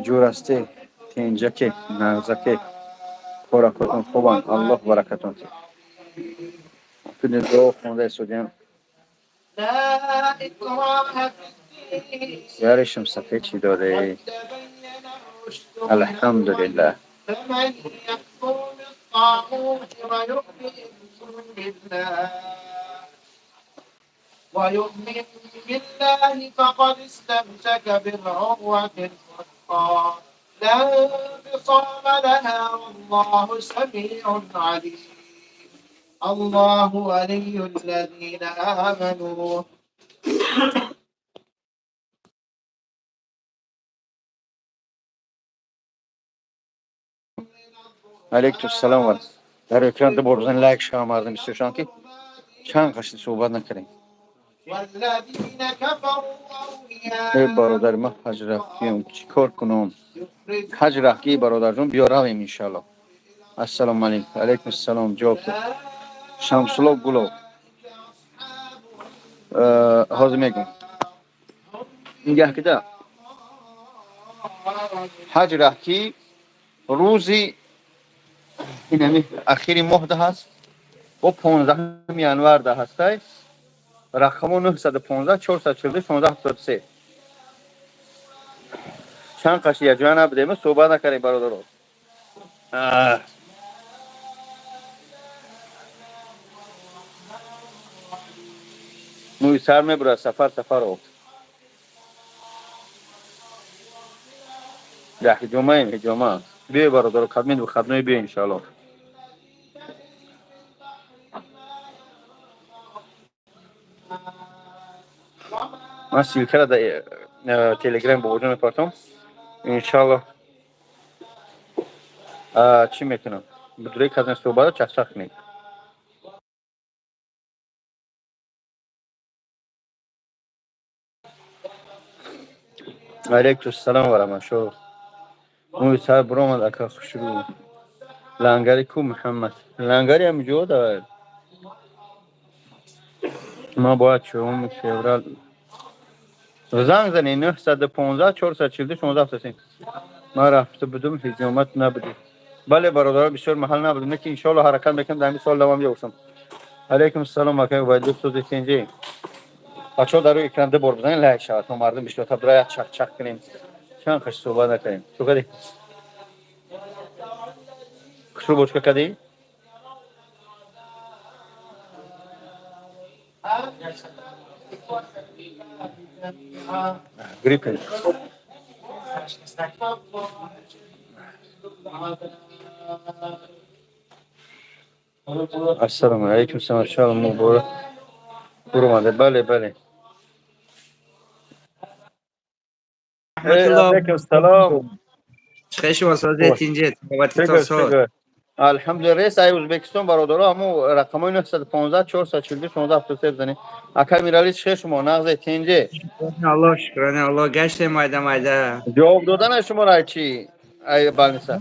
جورسته تینجا که نغزه که خوراکتون خوبان الله برکتون که کنید دعا خونده سودیم یارشم صفحه چی داره الحمدلله فمن يكفر بالطاغوت ويؤمن بالله فقد استمسك بالعروة الوثقى لا انفصام لها والله سميع عليم الله ولي الذين آمنوا علیکم السلام و در اکران دو بزن لایک شما مردم استشان که چند قشت صحبت نکردیم ای برادر ما حج رفتیم چی کار کنم حج رفتی برادر جون بیا رویم انشالله السلام علیکم علیکم السلام جواب شمسلو گلو حاضر میگم میگه که حج رفتی روزی این اخیری ماه ده هست و 15 ینور ده هسته رقم 915 440 1673 چند قشی یک جای نبودیم صحبت نکردیم برادر رو موی سر میبره سفر رو ده جمعه بیا برادر خدمت و خدمه بیا انشالله من سیلکه را در تلگرام با وجود میپرتم انشالله چی میکنم بدوری که از این صحبت چخ کنیم علیکم السلام و رحمت موی سر برامد اکا خوشرو لنگری کو محمد لنگری هم جو داره ما باید شما فیورال زنگ زنی 915 442 16 ما رفته بودم هجومت نبودی بله برادر بسیار محل نبود نه که انشالله حرکت میکنم در این سال دوام بیفتم علیکم السلام آقای باید دوست دیگه بچه‌ها در روی اکران ده بار بزنین لایک شد ما مردم بیشتر تا برای چک کنیم چند خش صحبت نکنیم تو کدی کشو بوچ کدی گریپ السلام علیکم السلام شما مبارک برو بله رحمت الله علیکم السلام خیلی واسه تینجت بابتی تا سال شکر الحمدلله رئیس ای ازبکستان برادرها همو رقمای 915 442 16 بزنید اکر میرالی چه شما نغز تینجه الله شکرانه الله گشت مایده جواب دادن شما را چی ای بالنسا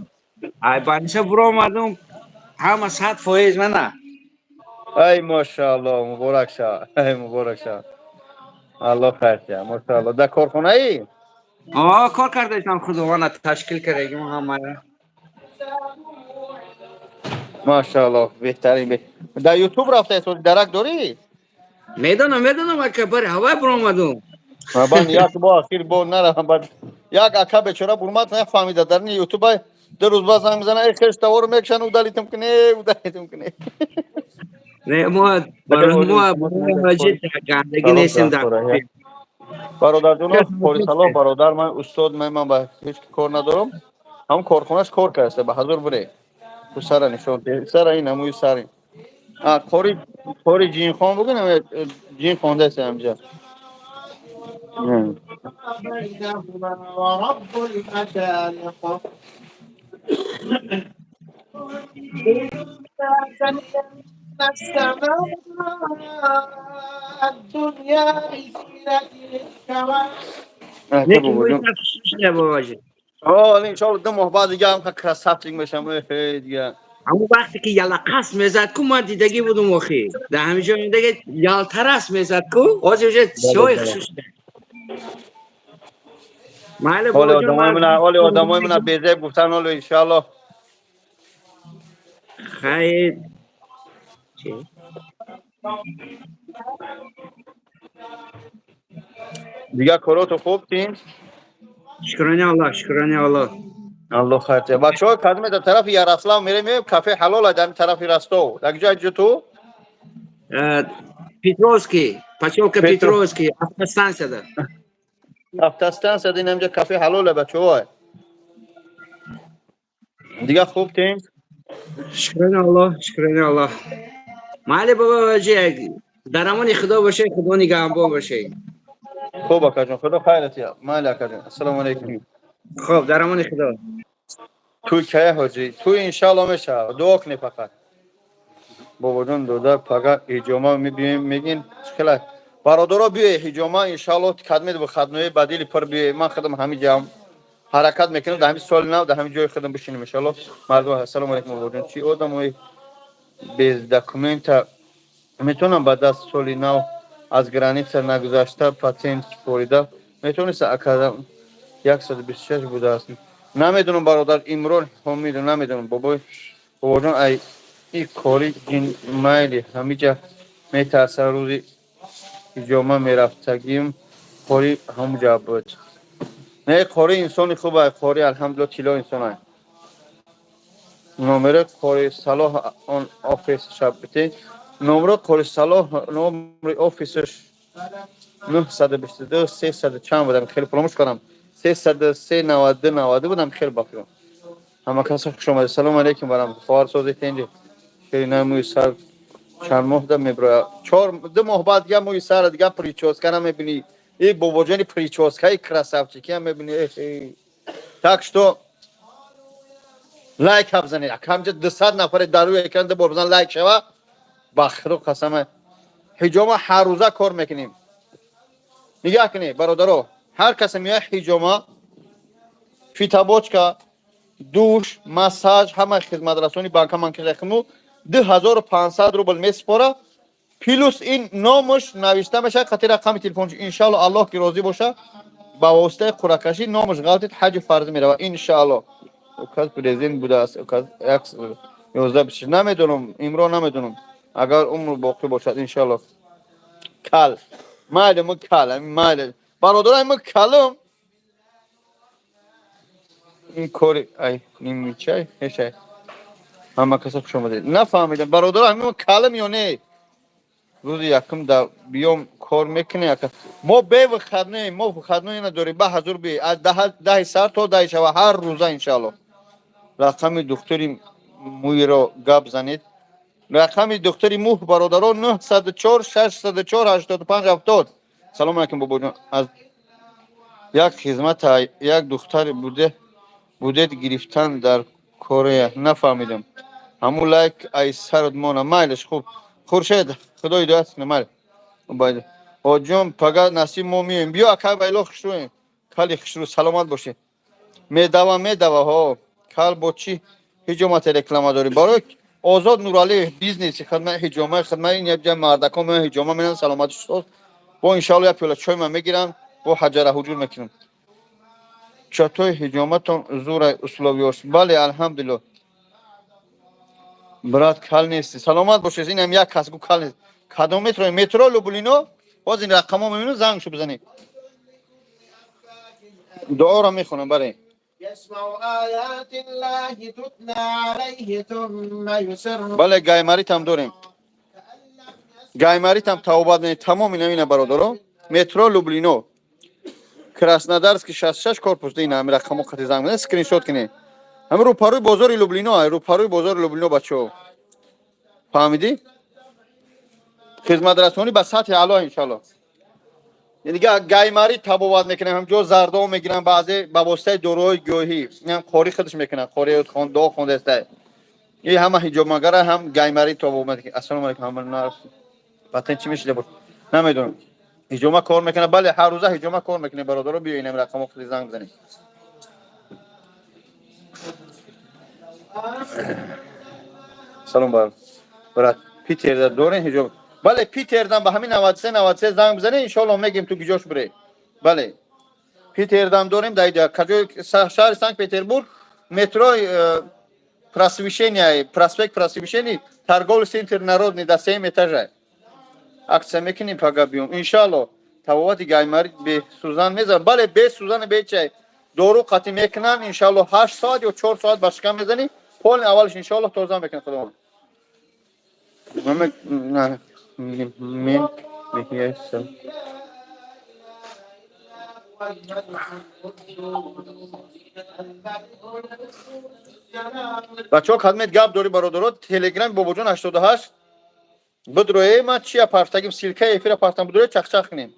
ای بانیشه برو اومدم همه 100% منه ای ماشاءالله مبارک شا الله خیر کنه ماشاءالله در کارخانه ای کار کردیشم خودمانه تشکیل کردیم همه ماشاءالله بهترین در یوتیوب رفته تو درک داری میدونم که بری هوای برو اومدم من یک با اخیر با نرم بعد یک اکا بیچاره برمات نفهمیده در یوتیوب دو روز باز زنگ میزنه ای خیلی تور میکشن او دلیتم کنه نه ما اگر برای اولی ما من برای در مجید پوری گندگی سلام نیستیم در در پوره کافی برادر جون پوری سلام برادر من استاد من با هیچ کار ندارم هم کارخونهش کار کرده به حضور بره تو سر نشون سر این نموی سر کوری جین خان بگن جین خانده است همجا بينهما ورب المشارق إنا زينا السماء الدنيا بزينة الكواكب نه که بابا موی جون سر شده باباجی ان شاء الله دو ماه بعد دیگه هم که سابسینگ بشم دیگه اما وقتی که یلا قصد میزد کو من دیدگی بودم اخی در همیشه دیگه یال ترس میزد کو آجی بله شوی بله خشوش ده بله حال بابا جان آدمای من، حال آدمای من بیزه گفتن حال ان شاء الله. خیر چی؟ دیگه کاراتو خوب تین. شکرانه الله شکرانه الله. الله خیرته. بچه‌ها کدوم در طرف یاراسلام میریم، کافه حلال در طرف راستو. در جای جو اه، پیتروسکی پاچولکا پترو پیتروسکی автостанция ده. افتستان سدین اینجا کافه حلال بچه‌ها. دیگه خوب تین. شکرانه الله شکرانه الله. بله بابا واجی درمان خدا باشه، خدا نگهبان باشه. خوب آقا خدا خیرت یا مال آقا جان. السلام علیکم. خب درمان خدا. توی که حاجی توی ان شاء الله میشه دعا کنی فقط. بابا جان دودا فقط اجامه میبینیم میگین خلا برادرها بیه اجامه ان شاء الله خدمت به خدمت بدیل پر بیه. من خدم همین جام حرکت میکنم در همین سال نو در همین جای خدم بشینیم ان شاء الله. مردم السلام علیکم بابا جان. چی آدمای bez دکومنت میتونم بعد از سال نو از گرانیت نگذاشته پاتنت فوریدا میتونی اکادم 126 بوده است. نمیدونم برادر امران حمید نمیدونم بابا جان ای این کاری این مایلی همیشه میترسه روزی جامعه میرفتگیم کاری همونجا بود. نه کاری انسانی خوبه کاری الحمدلله تیلا انسان های نمره کاری صلاح آن آفیس شب بتی نمره کاری صلاح نمره آفیسش 922 300 چند بودم خیلی فراموش کنم 303 92 90 بودم خیلی باقی همه کس خوش آمده. سلام علیکم برام خبر سازی تینجی خیلی نموی سر چند ماه ده میبره 2 ماه بعد دیگه موی سر دیگه پریچوسکا نمیبینی. ای بابا جانی پریچوسکا ای красавчики هم میبینی. так что лайк بزنید همجا 200 نفر در روی اکران ده بزن لایک شوه بخرو قسمه حجامه هر روزه کار میکنیم. نگاه کنی برادرو هر کسی میاد حجامه فیتابوچکا دوش مساج همه خدمت رسانی بانک من که رقمو 2500 روبل میسپاره پلوس این نامش نوشته میشه خاطر رقم تلفنش ان شاء الله الله که راضی باشه با واسطه قرعه‌کشی نامش غلطی حج فرض میره ان شاء الله. اوکاز پرزیدنت بوده است اوکاز اکس 11 بشه نمیدونم امرو نمیدونم اگر عمر باقی باشد ان شاء الله کال مال کال مال برادرای من کالم این کوری ای نمیچای هشه همه کسا خوش آمدید. نفهمیدم برادرای من کالم یا نه روز یکم دا بیام کار میکنه ما به خدمه ما خدمه نداری به حضور بی از ده ساعت تا 10 شب هر روزه ان شاء الله. رقم دکتری موی رو گپ زنید. رقم دکتری مو برادران 904 604 85 70. سلام علیکم بابا جان. از یک خدمت یک دختر بودید گرفتن در کره نفهمیدم همون لایک ای سرد مونه مایلش خوب خورشید خدای هدایت کنه مایل باید حاجم پگاه نصیب ما مییم بیا اکای بایلا خشرویم کلی خشرو سلامت باشه میدوا ها کل با چی حجامت رکلامه داری برای آزاد نورالی بیزنس خدمت حجامه خدمت این یک جای مردکان من حجامه میرن سلامت شد با انشالله یک پیاله چای من میگیرم با حجره حجور میکنم. چطور حجامتون زور اسلوبی است؟ بله الحمدلله برات کل نیستی سلامت باشید. این هم یک کس گو کل نیست کدام مترو لوبلینو باز این رقم ها میبینو زنگ شو بزنید دعا را میخونم برای يسمع آيات الله تتلى عليه ثم يسر بله گایماریت هم داریم گایماریت هم توبات نه تمام اینا برادرو مترو لوبلینو کراسنودارسکی 66 корпус دینا همین رقم خط زنگ بزنید اسکرین شات کنید. هم رو پروی بازار لوبلینو رو پروی بازار لوبلینو بچو فهمیدی خدمت رسانی به سطح اعلی ان شاء الله. یعنی گایماری تبوات میکنه هم جو زردو میگیرن بعضی با واسطه دروی گوهی هم خوری خودش میکنن خوری خون دو خونده است. این همه حجامگره هم گایماری تبوات میکنه. السلام علیکم هم نه پاتن چی میشه بود نمیدونم حجامه کار میکنه بله هر روزه حجامه کار میکنه برادرو بیاین رقم خود زنگ بزنید. سلام برات پیتر دورن حجاب بله پیتر دم به همین 93 93 زنگ بزنید ان شاء الله میگیم تو گجاش بره. بله Питердам дорем дайда каҷои шаҳри Санкт-Петербург метрои просвещение проспект просвещений торговый центр народный до 7 этажей акция мекунем пага биём иншалло тавоати гаймари бе сузан мезанам бале бе сузан бечай дору қатъи мекунам иншалло 8 соат ё 4 соат ба шикам мезанӣ полни аввалаш иншалло тоза мекунам худованд мен меҳиясам бачаҳо кадмет гап дори бародаро телеграм бобоҷон 88 бидрое ма чи апартагим силка эфира партам бидрое чахчах кунем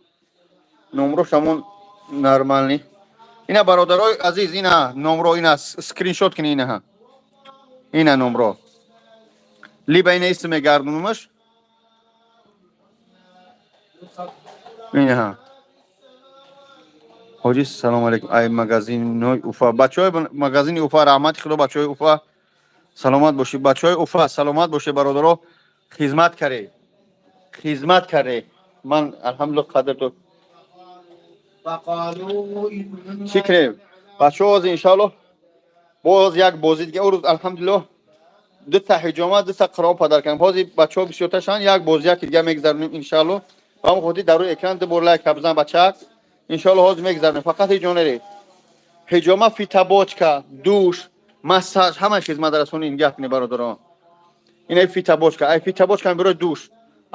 номро шамон нормальни ина бародарои азиз ина номро ина скриншот кунӣ инаҳа ина номро либо ина исм мегардонумаш инаҳа ҳоҷи салому алайкум ай магазинои уфа бачаҳои магазини уфа раҳмати худо бачаҳои уфа саломат бошед бачаҳои уфа саломат бошед бародаро хизмат карде ман алҳамдулилла қадрто чӣ кунем бачаҳо ҳозир иншалло боз як бозӣ дига урӯз алҳамдулилла дута ҳиҷома дута қуръон падар кардем ҳозир бачаҳо бисёрташанд як бозӣ яки дига мегзаронем иншалло ба ҳамон хотир дар рӯи экран ду бор лайк бизан бачак иншалло ҳозир мегзаронем фақат ҳиҷонере ҳиҷома фитабочка душ массаж ҳамаи хизматрасонӣ гап кунем бародарон ина фитабочка ай фитабочка мебирои душ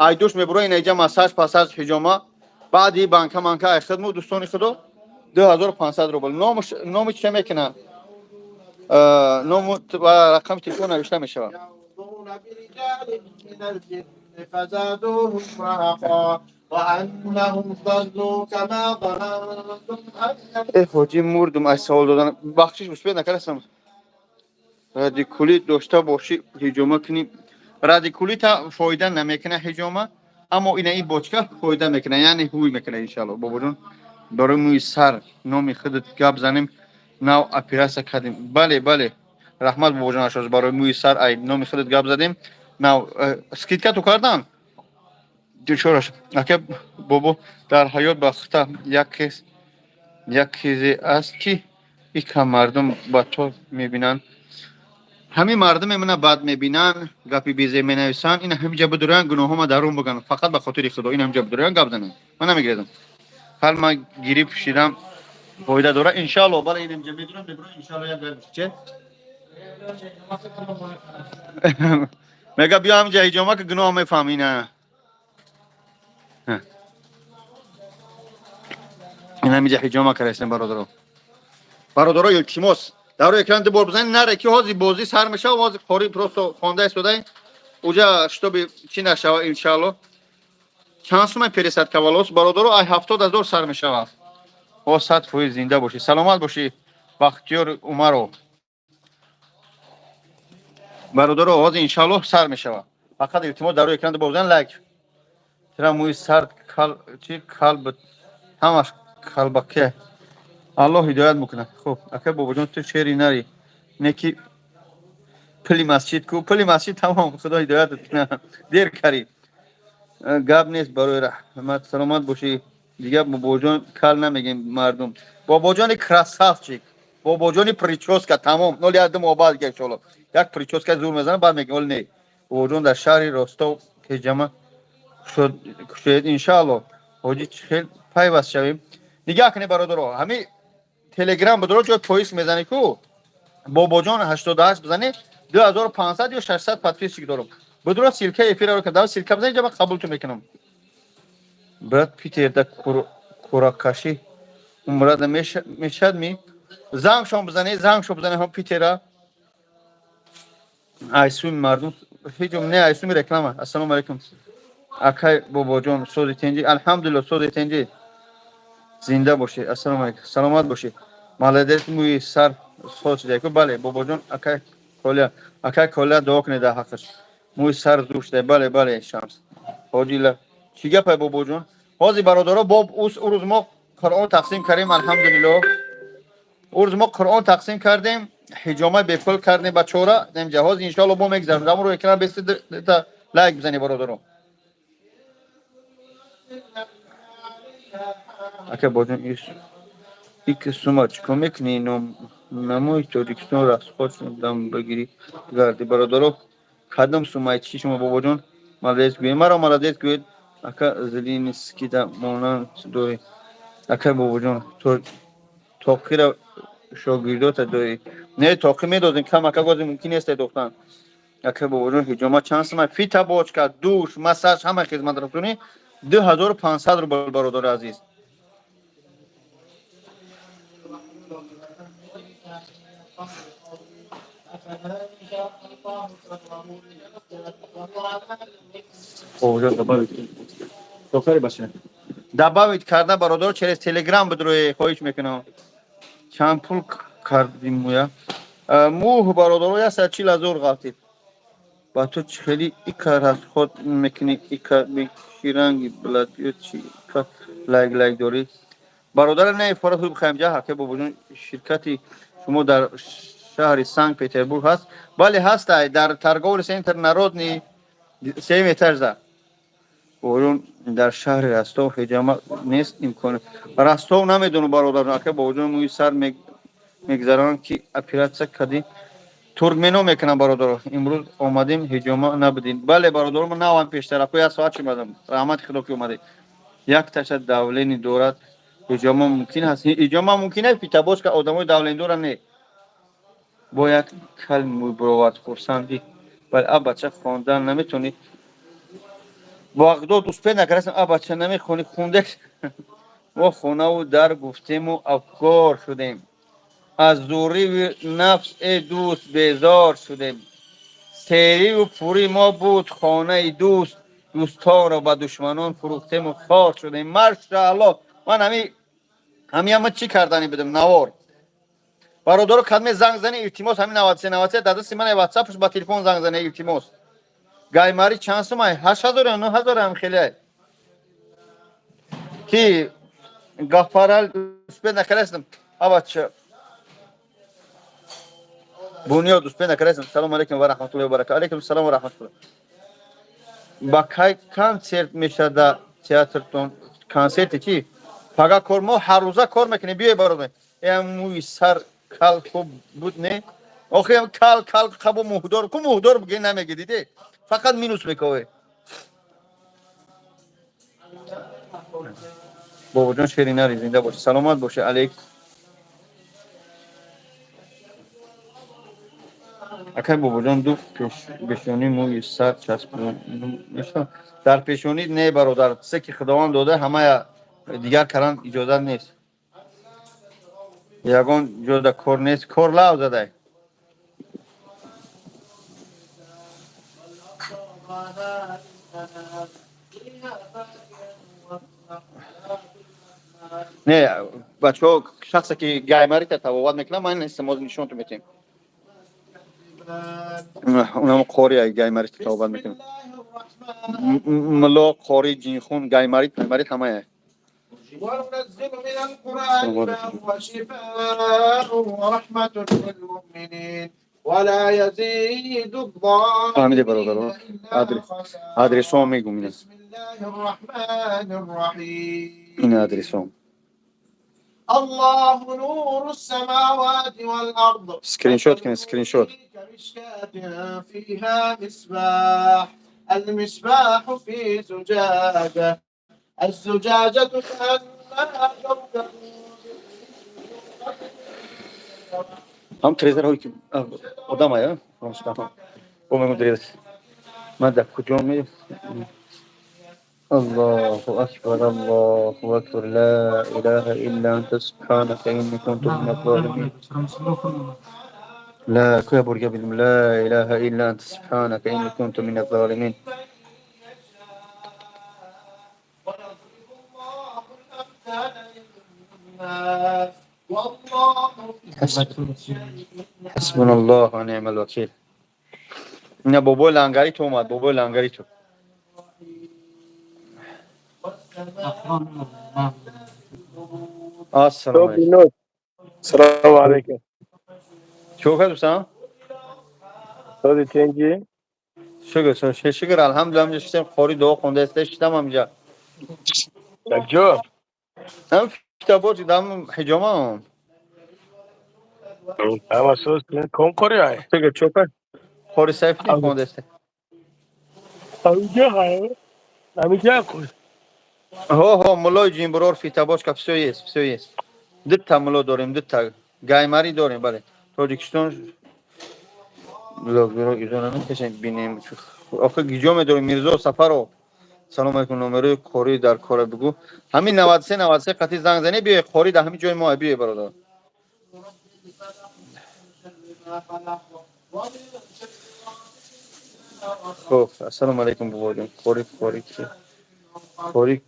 ай душ мебирои ина иҷа массаж пассаж ҳиҷома баъди банка манка ай хидму дӯстони худо 2500 рубл номи чӣ мекунам ному ва рақами телефон навишта мешавад فزادوهم رهقا وأنهم ظنوا كما ظننتم أن ҳоҷӣ мурдум ай савол додан бахшиш успед накардастам радикулит дошта бошӣ ҳиҷома кунӣ радикулита фоида намекуна ҳиҷома аммо ина ин бочка фоида мекуна яъне ҳуй мекуна иншалло бобоҷон барои мӯи сар номи худат гап занем нав операция кардем бале раҳмат бобоҷон ашоз барои мӯи сар ай номи худат гап задем нав скидкату кардан душораш ака бобо дар ҳаёт бахта як чизе аст ки ика мардум ба то мебинанд ҳамин мардум мемона бад мебинанд гапи безе менависанд ина ҳамиҷа бидуранд гуноҳома дарун буганд фақат ба хотири худо ина ҳамиҷа бидуранд гап зананд ман намегирезам ҳал ман гирип шидам фоида дора иншалло бале ина ҳамиҷа медурам иншалло як гап чи мега биё ҳамиҷа ҳиҷома ки гуноҳ мефаҳм ина ҳамиҷа ҳиҷома карастем бародаро илтимос дар рӯи экран ду бор бизанед наре ки ҳозир бозӣ сар мешава ҳозир қори просто хонда истодаем уҷа штоби чӣ нашава иншалло чанд сумай пересадка валос бародаро ай 70000 сар мешава о 100% зинда бошӣ саломат бошӣ бахтиёр умаров бародаро ҳозир иншалло сар мешава фақат илтимос дар рӯи экран ду бор бизанед лайк тира мӯи сар чи қалб ҳамаш қалбаке алло ҳидоят мекунад хуб ака бобоҷон ту шери нари неки пили масҷид ку пили масҷид тамом худо ҳидоятат кунад дер карид гап нест барои раҳмат саломат бошӣ дига бобоҷон кал намегем мардум бобоҷони красавчик бобоҷони прическа тамом 01 мобад дига иншалло як прическа зур мезанам баъд мегем ол не бобоҷон дар шаҳри ростов ҳиҷама кушед иншалло ҳоҷи хел пайваст шавем дига кунед бародаро ҳамин телеграм бидро ҷои поис мезанӣ ку бобоҷон 88 бизанӣ 2500 ё 600 подписчик дорам бидро силка эфираро кардам силка бизанӣ ҷаба қабулту мекунам брат питерда куракаши умрада мешадми зангшон бизанӣ ҳам питера айсуми мардум ҳиҷом не айсуми реклама ассалому алайкум акай бобоҷон сози тенҷи алҳамдулилла сози тенҷи зинда бошӣ ассалому алайкум саломат бошӣ молодец мӯи сар соз шидаку бале бобоҷон акай коля дуо кунед дар ҳаққаш мӯи сар зур шуда бале шамс ҳоҷила чӣ гапай бобоҷон ҳозир бародаро боб урӯз мо қуръон тақсим кардем алҳамдулилло урӯз мо қуръон тақсим кардем ҳиҷома бепул кардем ба чора намҷа ҳозир иншалло бо мегзарем дамро экран бесида лайк бизанед бародаро ака боҷон یک سوماچ کمک نینم نموی تاریکسون راست خودشون دم بگیری گردی برادرو کدام سومای چی شما بابا جون مالدیت گوید مرا مالدیت گوید اکا زلینسکی دا مونان دوی اکا بابا جون تو توقی را شاگردات دوی نه توقی میدادن کم اکا گازی ممکن است دختن اکا بابا جون هجوما چند سومای فیتا باچکا دوش مساج همه خدمت رفتونی 2500 روبل برادر عزیز بابا جون добавить دختری باشه добавить کرده برادر через تلگرام بدروی خواهش میکنم چند پول کردیم مویا موه برادر یا 140,000 گفتید با تو خیلی کار هست خود میکنی کار میشیرنگی بلد یا چی کار لایک داری برادر نه فرات رو بخوایم جا که با وجود شرکتی شما در شهر سنت پترزبورگ هست بله هست در ترگول سنتر نارودنی 3 متر زد اون در شهر رستو حجامت نیست امکان رستو نمیدونم برادر که با وجود موی سر میگذران که اپراتسیا کردی ترکمنو میکنم برادر امروز اومدیم حجامت نبودیم بله برادر ما نوام پیش طرف یا ساعت اومدم رحمت خدا که اومده یک تاشت داولینی دورت حجامت ممکن است حجامت ممکن است پیتابوس که آدمای داولین دورن نه باید کلمه بروات پرسندی بله اب بچه خواندن نمیتونی واقعا دوست پیدا نکردم اب بچه نمیخونی خونده ما خونه و در گفتیم و افکار شدیم از دوری و نفس ای دوست بیزار شدیم سیری و پوری ما بود خانه دوست دوستان را به دشمنان فروختیم و خار شدیم ماشاءالله من همه چی کردنی بدم نوار برادر کدام زنگ زنی التماس همین 93 داده من واتساپش با تلفن زنگ زنی التماس گایماری چند سومای 8000 9000 هم خیلی کی گفارال دوست نکردم آبچه بونیو دوست نکردم سلام علیکم و رحمت الله و برکاته علیکم السلام و رحمت الله با کی کنسرت میشه در تئاترتون کنسرتی کی پگاه کارمو هر روزه کار میکنی بیای برادر موی سر کال خوب بود نه آخه کال خب مهدار بگی نمیگی دیدی فقط مینوس میکوه بابا جان شیرینه زنده باشه سلامت باشه علیک اکای بابا جان دو پیشونی موی سر چسبون میشه در پیشونی نه برادر سه که خداوند داده همه دیگر کردن اجازه نیست یگان جدا کار نیست کار لاو زده نه بچه ها شخصی که گایماری تا تواود میکنه من استعمال نشون تو میتیم اونم قاری گایماری تا تواود میکنه ملا قاری جینخون گایماری همه وننزل من القرآن ما هو شفاء ورحمة للمؤمنين ولا يزيد الظالمين إلا خسارا ادرسون میگم بسم الله الرحمن الرحيم این ادرسون الله نور السماوات والأرض اسکرین شات کن اسکرین شات كمشكاة فيها مصباح المصباح في زجاجة الزجاجة كأنها كوكب هم تریزر هایی که آدم های با من مدریز من در کجا می الله أكبر الله أكبر لا إله إلا أنت سبحانك إني كنت من الظالمين لا كبر قبل لا إله إلا أنت سبحانك إني كنت من الظالمين حسبنا الله ونعم الوكيل نه بابا لنگری تو اومد بابا لنگری تو السلام علیکم السلام عليكم. شو دوستان صوتي تنجي شکر الحمدلله میشتم خوری دو خونده است شدم همینجا دكتور هم کتابو دام حجامم Ama söz kom Kore'ye. چه چوپه خوری سیفتی Abi. خونده است Abi hayır. Abi koy. ها مولای جیم برور فی تابوش کپسویس دو تا مولو داریم دو تا گایماری داریم بله تاجیکستان لوگو گیزونه میکشن بینیم آخه گیجو میداریم میرزا سفرو سلام علیکم نمره خوری در کار بگو همین 93 قطعی زنگ زنی بیای خوری در همین جای ما بیای برادر خب السلام علیکم بابا جان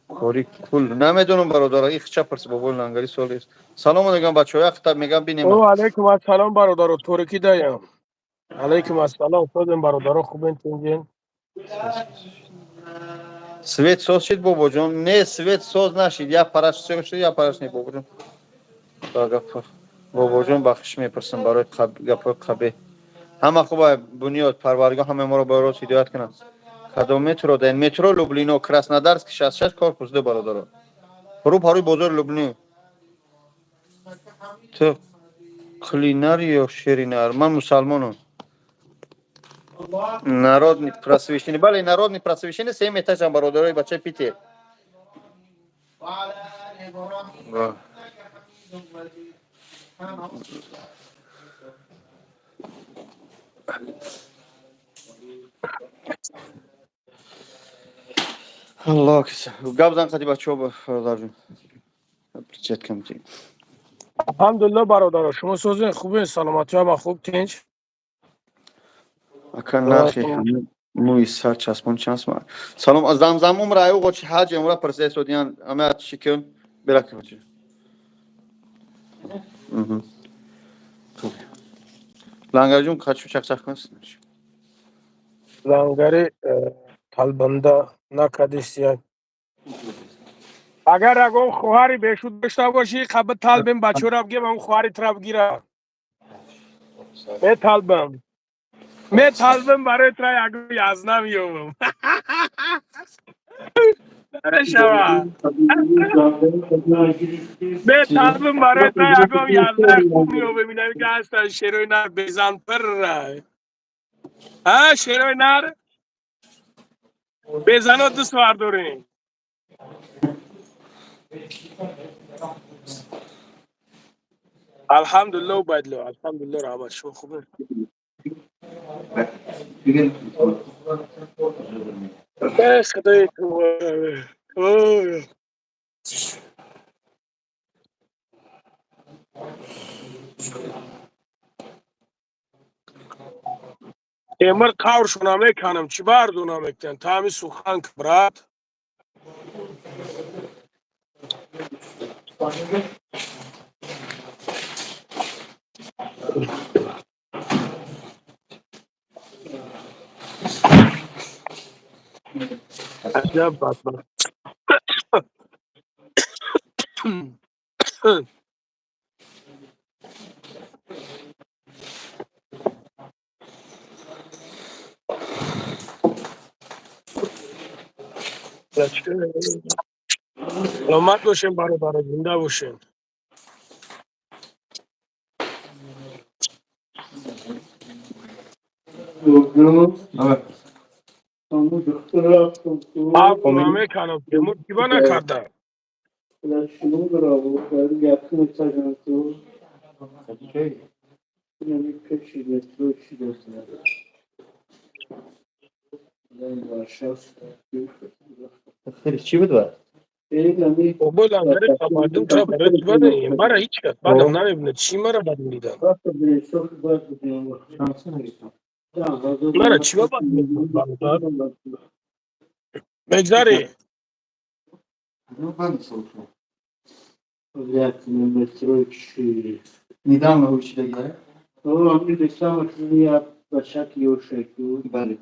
خوری کل نمیدونم برادر این چه پرس بابا لنگری سوال است سلام علیکم بچه‌ها خطاب میگم بینیم O aleyküm assalam barodaro Turki dayım. Aleyküm assalam sözüm barodaro خوبین تنجین. سویت ساز شد بابا جان نه سویت ساز نشید یا پرش شد یا پرش نه بابا جان بابا جان بخش میپرسم برای گپ قبه همه خوبه بنیاد پروردگار همه ما رو به راست هدایت کنه کدام مترو دین مترو لوبلینو کراسنودارسک 66 корпус ده برادر رو پاری بازار لوبلین تو کلینر یا شیرینر من مسلمانم народный просвещение бали народный просвещение 7 этажам برادرای بچه پیتر الله کس گاب زن خدی بچه‌ها برادر جون چت کم تی Elhamdülillah barodaro شما sözün خوبین سلامتی ama خوب تنج. اکن نرخی موی سر چسبون چانس ما سلام از زمزم عمر ایو قچ حاج عمره پرسه سودیان اما شکل برک بچه لنگر جون کچو چک چک کنست Langari talbanda nakadisiyan. اگر اگه خواهری بهشود داشته باشی قبل طالبم بچه را بگیم اون خواهری ترا بگیره می طالبم برای ترا اگه یازنه میومم اره شما می طالبم برای ترا اگه یازنه خوب میومم اینه که هستن شیروی نر بیزان پر رای ها شیروی نر بیزانو دو سوار داریم الحمدلله و بدلو الحمدلله رحمت شما خوبه خدای تو امر کار شونا میکنم چی بار دونا میکنم تامی سوخان کبرات عجب بدبخت سلامت باشین برادر زنده باشین آب دونا میکنم تیمور کیبا نکرده خیلی چی بود بابا لنگره تبادم چرا برای چی بده این برای هیچ کس بعدم نمیبینه چی مرا بد میدن مرا چی بد میدن برادر بگذاری Недавно учили играть. Бали.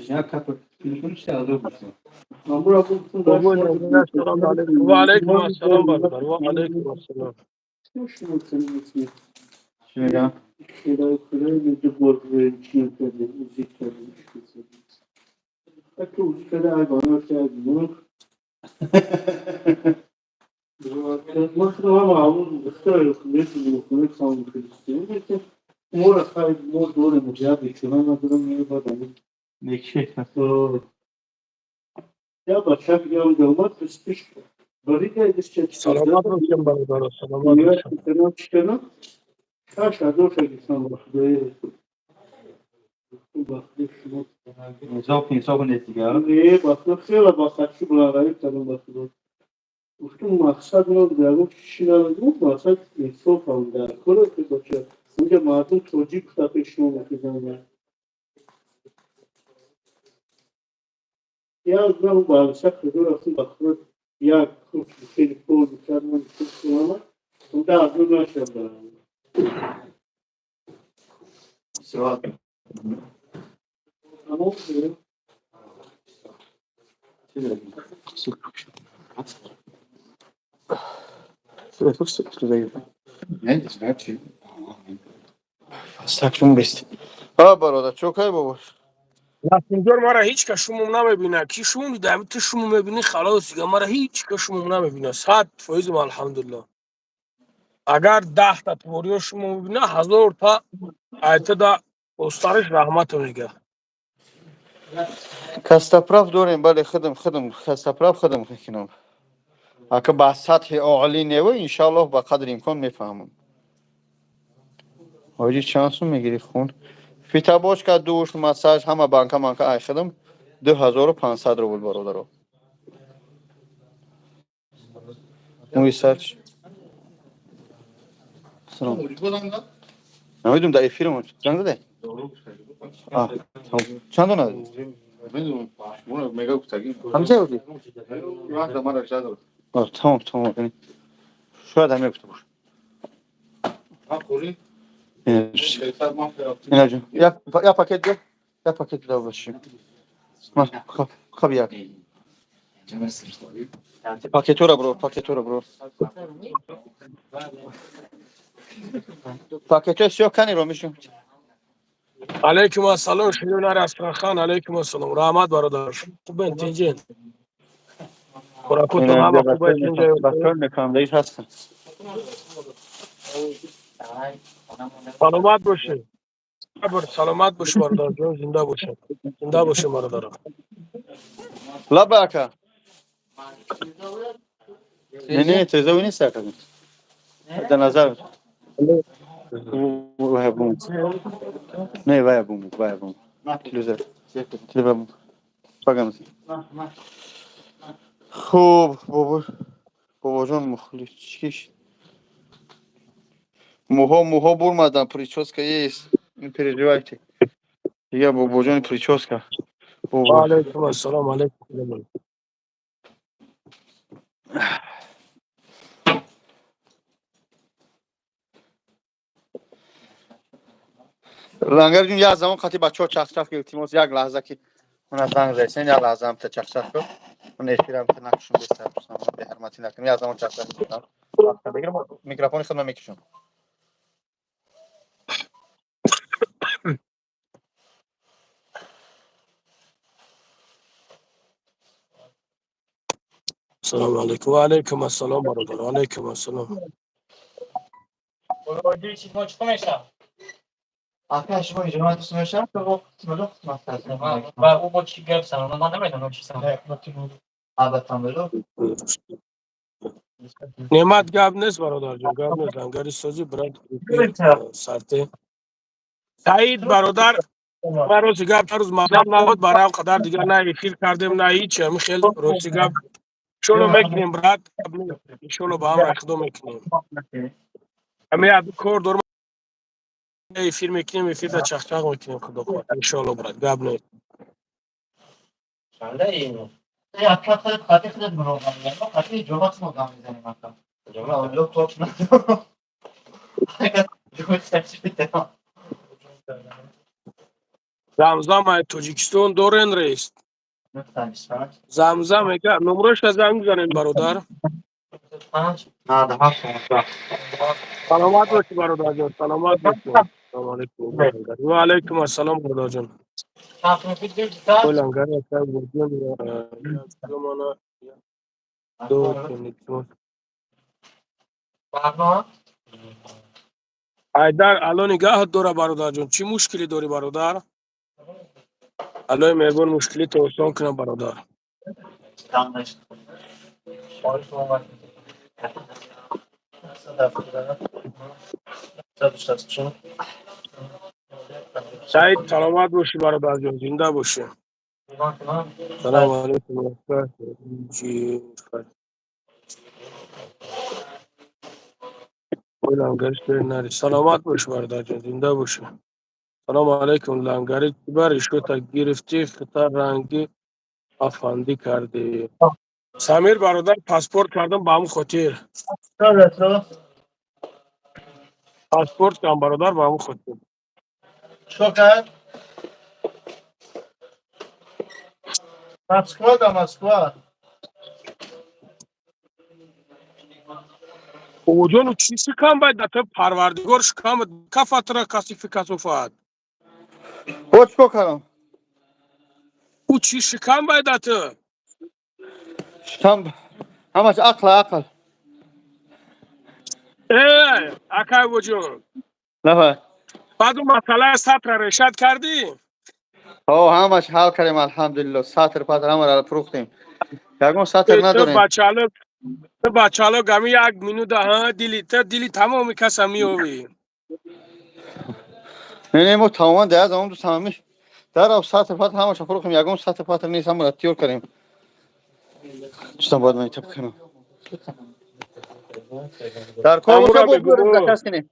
Я как телефон читал, допустим. بابا لنگره السلام علیکم و علیکم السلام برادر و علیکم السلام چی میگم؟ Может, мама, что если мы сам крестим, мора хай мор доре мужаби чуна надурам не бадам. Некши. Я бачак я угомат спиш. Барига идешь Salomat olsun برادر. Salomat я olsun. читаю читаю. Каша доша гисам бахде. Бахде шмо. Низок нетигар. Не бахде хела бахачи бларай тадам бахде. Устун мақсад нод дагу шиналгу мақсад инсоф анда. Кола ки бача. Муҷа мардум тоҷик тапешмо мекизанад. Я знал балшак худо расту бахрот я худо пол бикарман худо туда одну нашабда. Sıvat. Аммо Ne? Значи. Sakşın best. Ha baroda çok ay baba. اینجور ما را هیچ کشمون نمیبینه کی شمون میده تو شمون میبینی خلاص دیگه ما را هیچ کشمون نمیبینه 100 فایز ما الحمدلله اگر 10 تا توریو شمون میبینه 1000 تا ایت دا استارش رحمت میگه Kastaprav داریم بله خدم kastaprav خدم میکنم. اگه با سطح عالی نوه انشالله با قدر امکان میفهمم. حاجی چانسون میگیری خون. فیتا باش که دوش مساج همه بانکا ای خدم 2500 روبل برادر رو. موی سرچ. سلام. نمیدونم در افیرم زنگ ده. آه tamam. چند دونه؟ Bilmiyorum. Bunu mega kutagim. همزه بودی؟ Rahat zaman aşağıda. آه tamam. Yani şöyle demeye kutu boş. Ha kuri. Bekler mafya. İnacım. Ya paket gel. Ya paket daha başlayayım. Kap ya. Paketora bro. Paketos yok hani Romişim. علیکم السلام شیرین رستخان علیکم السلام رحمت برادر خوب انتیجین براکوتو همه خوب انتیجین Bakır mekan dayı hastın. سلامت باشی صبر سلامت باش برادر جان زنده باشه برادرم La baka. Ne tezavü ne sakın. Da nazar. Vay bum. Ne vay bum. Güzel. Güzel. Bakın. خوب بابا جان مخلص چیش موها برمادن прическа есть не переживайте я бабаجان прическа بابا علیکم السلام علیکم لنگر جون یه زمان خاطی بچه‌ها چخ التماس یک لحظه که من از زنگ زدین یک لحظه هم تا چخ شد من اشترام که نقشون بستم به حرمتی نکنم یه زمان چخ شد بگیرم میکروفون خودم میکشم السلام علیکم و علیکم السلام برادر و علیکم السلام Arkadaş bu cumartesi yaşar da o kısmı ben o maçı görsem ama bana neden o çizsem abi tam böyle نعمت گاب نیست برادر جان گاب نیست لنگری سازی برات سرته سعید برادر ما روزی گاب روز مادام نبود برای قدر دیگر نه افیر کردیم نه هیچ همین خیلی روزی گاب شلو میکنیم برات شلو با هم اخدو میکنیم همه اب کور دور افیر میکنیم افیر تا چخ میکنیم خدا خود انشالله برات گاب نیست şöyle iyi mi? Ya katı da bunu anlayalım. Katı cumartesi mi olan bizim hatta? Cuma yok top ne? Cumartesi bir defa. زمزم توجیکستان دورن رئیس Ne tanışmak? زمزم که نمرش از زنگ زنین برادر Ha daha sonra. سلامت باشی برادر جان سلامت باشی سلام علیکم و علیکم السلام برادر جان Şansını bir saat. لنگر اصلا بودیم یا زمانه دو کنید برنامه حیدر الان نگاه داره برادر جون، چی مشکلی داری برادر؟ الان میگون مشکلی تو آسان کنم برادر. دانش باید اومد سعید سلامت باشی برادر جون، زنده باشی. سلام علیکم. چی لنگرش برین نری. سلامت باش برادر جون، زنده باشی. سلام علیکم. لنگری برش رو تا گرفتی خطر رنگی افندی کردی. سمیر برادر پاسپورت کردم با همون خاطر. پاسپورت کردم برادر با همون خاطر. چیکار کرد؟ مسکوا. او جون چی کم باید دت پروردگارش کم کفتره کسی فکر فاد. خود چیکار کردم؟ او چی کم باید دت. شتم همش عقل. اکای وجون. نه بعد اون مسئله سطر رشد کردی؟ او همش حال کردیم الحمدلله. ساتر پاتر همه را فروختیم. یکم ساتر تو نداریم. بچه‌ها گمی یک مینو ده ها دیلی تمامی کس میوی. نه ما تمام ده از اون دو تمامی در او ساتر پاتر همش فروختیم. یکم ساتر پاتر نیست هم را تیور کردیم. چطور باید من تب کنم؟ در کار باشه امورا بود بیاریم بگو. زکاس کنیم.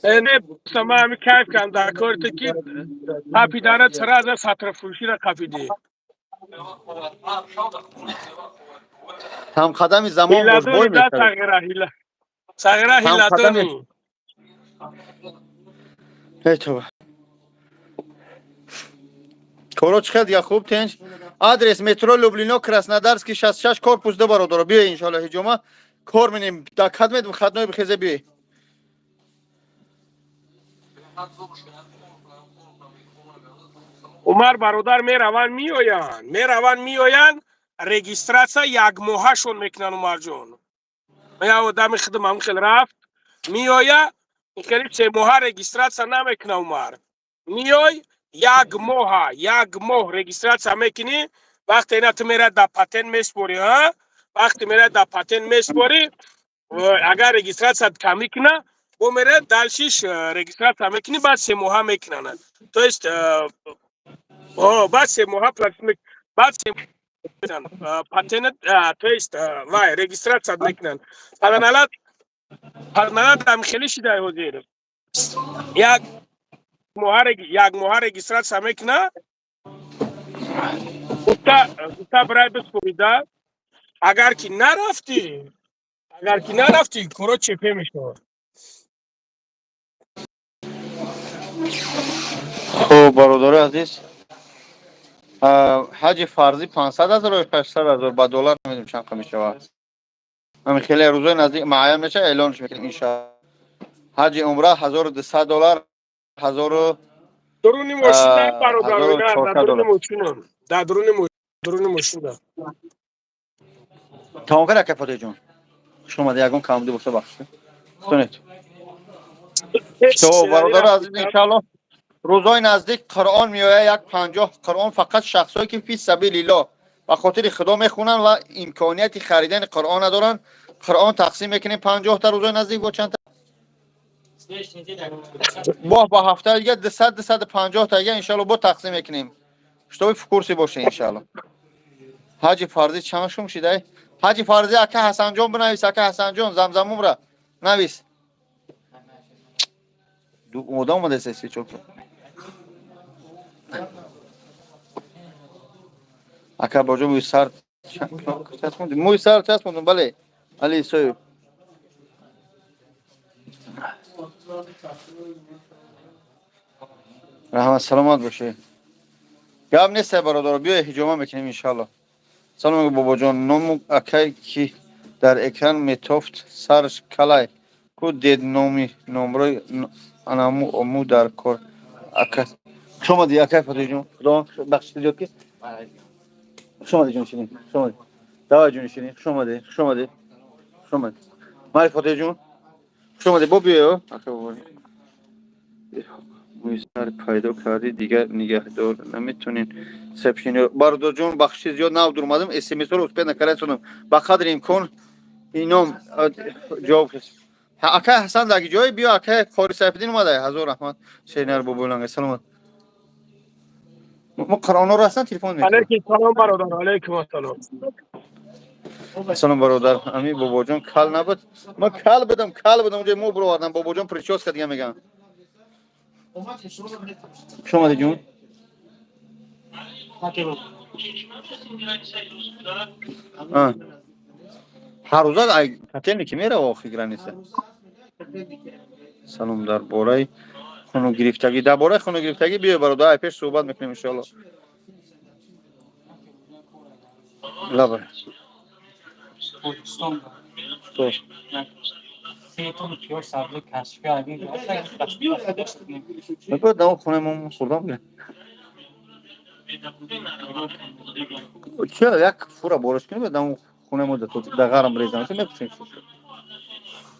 نه سما همی کیف کردم در کارت که کپی داره سر از سطر فروشی را کپیدی. هم قدم زمان باش هیلادونی بای دا میشه. صغیره هم قدم هیلادونی. ای تو کارو چقدر یا خوب تنج. آدرس مترو لوبلینا کراسنودارسکی 66 корпус 2 برادر بیا ان شاء الله هجوما کار منیم در خدمت خدمت بخیزه بیا. عمر برادر میروان میویان رجیستراسیا یک ماهشون میکنن عمر جون. یا دم خدمت خیلی رفت میویا اینکه 3 ماه رجیستراسیا نمیکنه عمر. میای یک ماه رجیستراسیا میکنی. وقتی اینا تو میره در پاتن میسپوری ها. وقتی میره در پاتن میسپوری اگر رجیستراسیا کمی کنه و میره دالشیش رجیستراسیا میکنی بعد 3 ماه میکنن. تو است بعد 3 ماه بعد 3 ماه پاتن تو است وای رجیستراسیا میکنن. پرنامه هم خیلی شده حضور. یک ماه رجیستراسیا میکنه. گفته برای بسپوریده. اگر که نرفتی کرو چپه میشه. خب برادر عزیز حج فرضی 500,000 و 800,000 با دلار نمیدونم چند میشه. همین خیلی روزای نزدیک معین میشه اعلانش میکنیم ان شاء الله. حج عمره 1200 دلار 1000 درونی ماشین نه برادر نه در 1400 درونی دلار. ماشینم در درونی ماشین. تمام کرد که فاطمه جون شما دیگه یگون کامدی باشه بخش کنید. تو برادر عزیز ان شاء الله روزای نزدیک قرآن میآید. یک 50 قرآن فقط شخصایی که فی سبیل الله و خاطر خدا میخونن و امکانیت خریدن قرآن ندارن قرآن تقسیم میکنیم 50 تا روزای نزدیک با چند تا با هفته دیگه 250 تا دیگه ان شاء الله با تقسیم میکنیم. شتوی کورسی باشه ان شاء الله. حاجی فرضی چند شوم شده؟ حاجی فرضی اکه حسن جان بنویس. اکه حسن جان زمزمم را نویس. دو مدام مده سی چوک. اکه باجو موی سر موی سر چسبوندم بله. علی سوی رحمت سلامت باشه. گاب نیست برادر بیا هجوما میکنیم ان شاء الله. سلام بابا جان نام اکه کی در اکران میتافت سرش کلای کو دید نمره انامو امو در کار اکه شما دی اکه فاطمه جون خدا بخش دیو کی شما دی جون شینی شما دی دوا جون شینی شما دی مای فاتح جون شما دی بیو اخه بابا مویسر پیدا کردی دیگر نگهدار نمیتونین سپشینو باردو جون بخشی زیاد ناو درمادم اس ام اس رو اسپید نکردم با قدر امکان اینم جواب اکه حسن داگی جای بیا اکه کاری سپیدین اومده حضور رحمت شینر بو بولنگ سلامت ما قرآن رو اصلا تلفن میکنم علیکم سلام برادر. علیکم السلام. سلام برادر امی بابا جون کال نبود ما کال بدم اونجا مو برو آدم بابا جون پریچوس که دیگه میگم شما دی جون هر روز ای پتن کی میره آخی گرانیسه سلام در باره خونو گرفتگی در باره خونو گرفتگی بیا برادر ای پیش صحبت میکنیم ان شاء الله لبا پاکستان تو سه تا پیاز سبزی کشف کردیم. بگو داو خونه ما خوردم چرا یک فورا بارش کنیم داو خونه ما تو در غرم ریزم تو نمی‌تونی